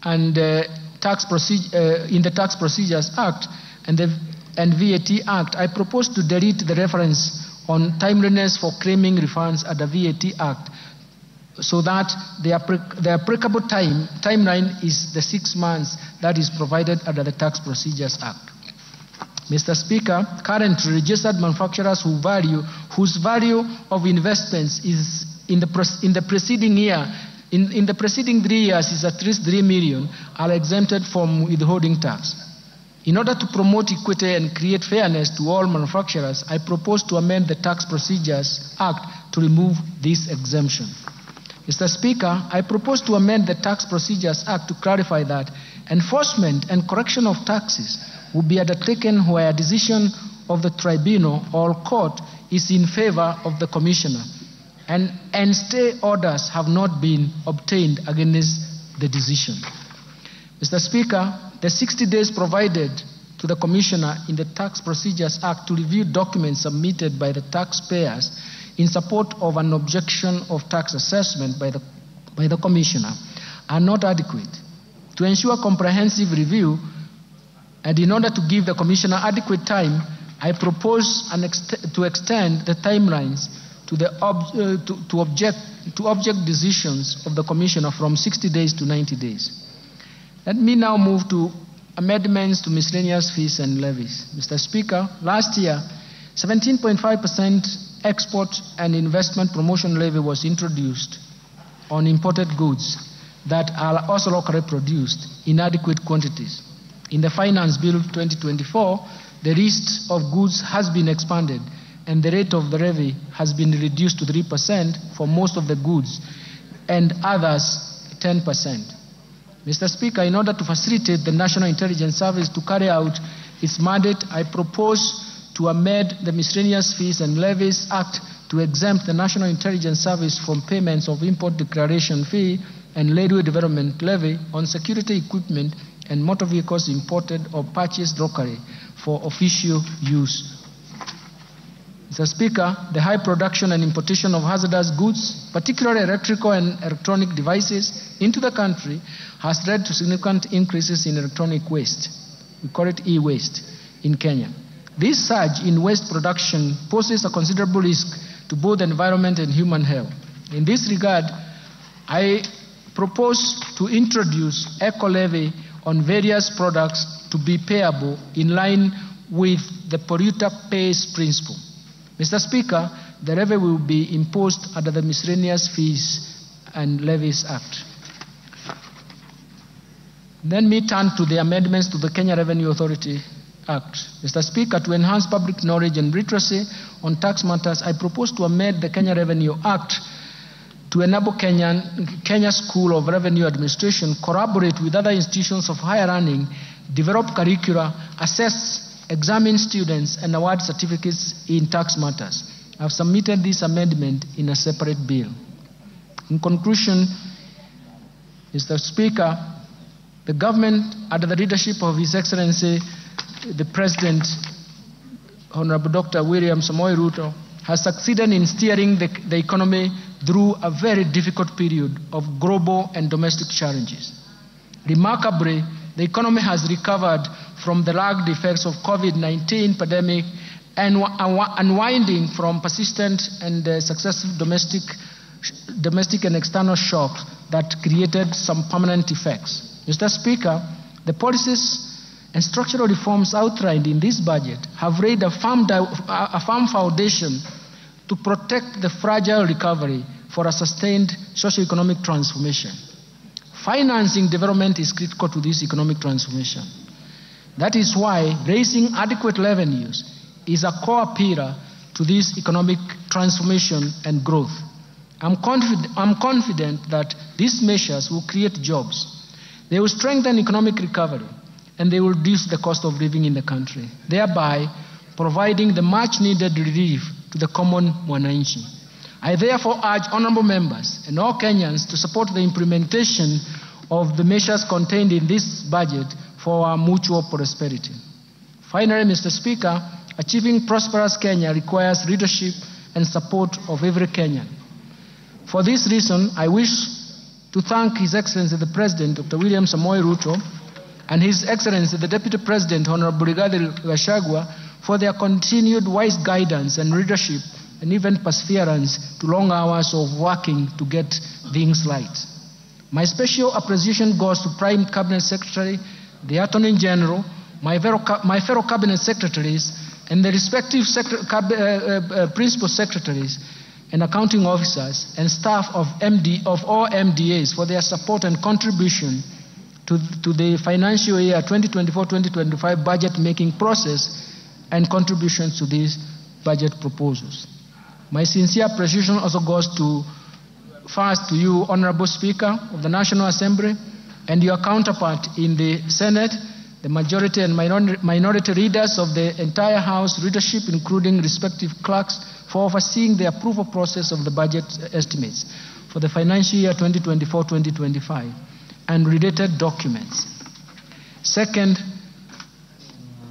and in the Tax Procedures Act and VAT Act, I propose to delete the reference on timeliness for claiming refunds at the VAT Act, so that the applicable timeline is the 6 months that is provided under the Tax Procedures Act. Mr. Speaker, currently registered manufacturers whose value of investments is in the preceding 3 years is at least 3 million are exempted from withholding tax. In order to promote equity and create fairness to all manufacturers, I propose to amend the Tax Procedures Act to remove this exemption. Mr. Speaker, I propose to amend the Tax Procedures Act to clarify that enforcement and correction of taxes will be undertaken where a decision of the tribunal or court is in favor of the Commissioner, and stay orders have not been obtained against the decision. Mr. Speaker, the 60 days provided to the Commissioner in the Tax Procedures Act to review documents submitted by the taxpayers in support of an objection of tax assessment by the Commissioner are not adequate. To ensure comprehensive review and in order to give the Commissioner adequate time, I propose to extend the timelines to object decisions of the Commissioner from 60 days to 90 days. Let me now move to amendments to miscellaneous fees and levies. Mr. Speaker, last year, 17.5% export and investment promotion levy was introduced on imported goods that are also locally produced in adequate quantities. In the Finance Bill 2024, the list of goods has been expanded and the rate of the levy has been reduced to 3% for most of the goods and others 10%. Mr. Speaker, in order to facilitate the National Intelligence Service to carry out its mandate, I propose to amend the Miscellaneous Fees and Levies Act to exempt the National Intelligence Service from payments of import declaration fee and railway development levy on security equipment and motor vehicles imported or purchased locally for official use. Mr. Speaker, the high production and importation of hazardous goods, particularly electrical and electronic devices, into the country has led to significant increases in electronic waste. We call it e-waste in Kenya. This surge in waste production poses a considerable risk to both the environment and human health. In this regard, I propose to introduce eco-levy on various products to be payable in line with the polluter pays principle. Mr. Speaker, the levy will be imposed under the Miscellaneous Fees and Levies Act. Let me turn to the amendments to the Kenya Revenue Authority Act. Mr. Speaker, to enhance public knowledge and literacy on tax matters, I propose to amend the Kenya Revenue Act to enable Kenya School of Revenue Administration collaborate with other institutions of higher learning, develop curricula, assess, examine students, and award certificates in tax matters. I have submitted this amendment in a separate bill. In conclusion, Mr. Speaker, the government, under the leadership of His Excellency, the President, Honorable Dr. William Samoei Ruto, has succeeded in steering the economy through a very difficult period of global and domestic challenges. Remarkably, the economy has recovered from the lagged effects of COVID-19 pandemic and unwinding from persistent and successive domestic and external shocks that created some permanent effects. Mr. Speaker, the policies and structural reforms outlined in this budget have laid a firm foundation to protect the fragile recovery for a sustained socio-economic transformation. Financing development is critical to this economic transformation. That is why raising adequate revenues is a core pillar to this economic transformation and growth. I'm confident that these measures will create jobs. They will strengthen economic recovery, and they will reduce the cost of living in the country, thereby providing the much-needed relief to the common mwananchi. I therefore urge honorable members and all Kenyans to support the implementation of the measures contained in this budget for our mutual prosperity. Finally, Mr. Speaker, achieving prosperous Kenya requires leadership and support of every Kenyan. For this reason, I wish to thank His Excellency the President, Dr. William Samoei Ruto, and His Excellency the Deputy President, Honorable Rigathi Gachagua, for their continued wise guidance and leadership and even perseverance to long hours of working to get things right. My special appreciation goes to Prime Cabinet Secretary, the Attorney General, my fellow Cabinet Secretaries, and the respective Principal Secretaries and accounting officers and staff of all MDAs for their support and contribution to the financial year 2024-2025 budget-making process and contributions to these budget proposals. My sincere appreciation also goes first to you, Honorable Speaker of the National Assembly, and your counterpart in the Senate, the majority and minority leaders of the entire House leadership, including respective clerks, for overseeing the approval process of the budget estimates for the financial year 2024-2025 and related documents. Second,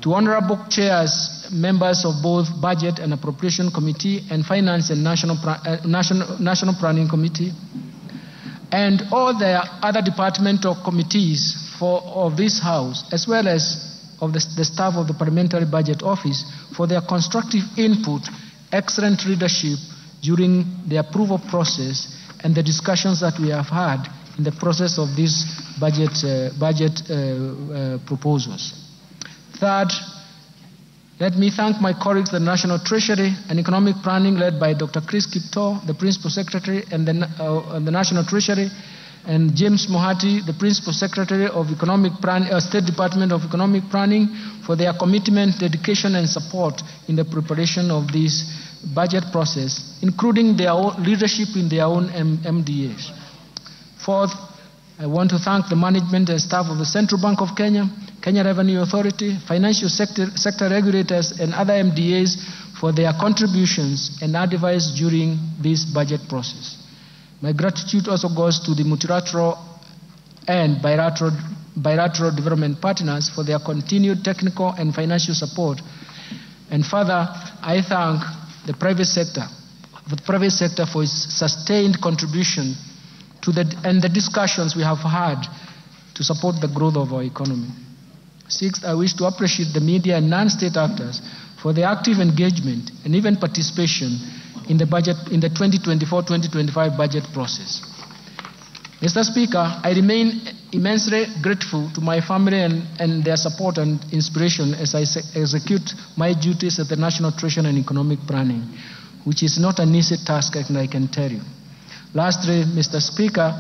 to honorable chairs, members of both Budget and Appropriation Committee and Finance and National Planning Committee, and all the other departmental committees of this House, as well as of the staff of the Parliamentary Budget Office, for their constructive input, excellent leadership during the approval process and the discussions that we have had in the process of these budget proposals. Third, let me thank my colleagues at the National Treasury and Economic Planning led by Dr. Chris Kipto, the Principal Secretary and the National Treasury, and James Mohati, the Principal Secretary of State Department of Economic Planning, for their commitment, dedication, and support in the preparation of this budget process, including their own leadership in their own MDAs. Fourth, I want to thank the management and staff of the Central Bank of Kenya, Kenya Revenue Authority, financial sector regulators, and other MDAs for their contributions and advice during this budget process. My gratitude also goes to the multilateral and bilateral development partners for their continued technical and financial support. And further, I thank the private sector for its sustained contribution to the discussions we have had to support the growth of our economy. Sixth, I wish to appreciate the media and non-state actors for their active engagement and even participation in the 2024-2025 budget process. Mr. Speaker, I remain immensely grateful to my family and their support and inspiration as I execute my duties at the National Treasury and Economic Planning, which is not an easy task, and I can tell you. Lastly, Mr. Speaker,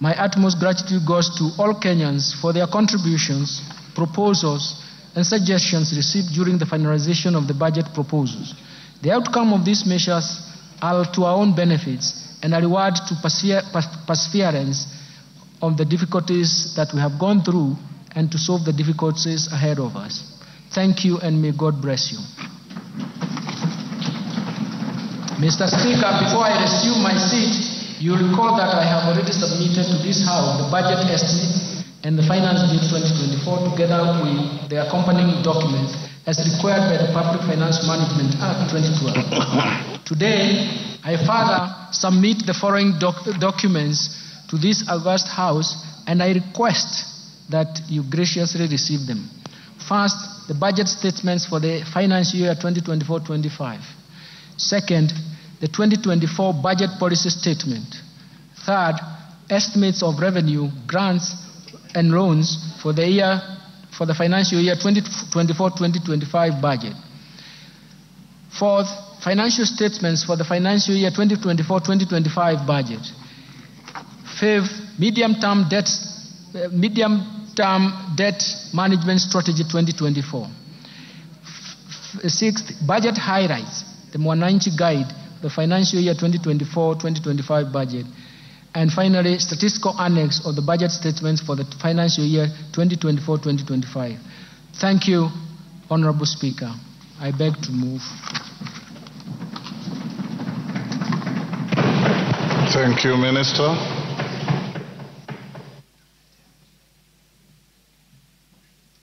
my utmost gratitude goes to all Kenyans for their contributions, proposals, and suggestions received during the finalization of the budget proposals. The outcome of these measures are to our own benefits and a reward to perseverance of the difficulties that we have gone through and to solve the difficulties ahead of us. Thank you, and may God bless you. Mr. Speaker, before I resume my seat, you recall that I have already submitted to this House the budget estimate and the Finance Bill 2024 together with the accompanying documents as required by the Public Finance Management Act 2012. Today, I further submit the following documents to this august House, and I request that you graciously receive them. First, the budget statements for the financial year 2024-25. Second, the 2024 budget policy statement. Third, estimates of revenue, grants, and loans for the financial year 2024-2025 budget. Fourth, financial statements for the financial year 2024-2025 budget. Fifth, medium-term debt management strategy 2024. Sixth, budget highlights, the Mwananchi guide, the financial year 2024-2025 budget. And finally, statistical annex of the budget statements for the financial year 2024-2025. Thank you, Honorable Speaker. I beg to move. Thank you, Minister.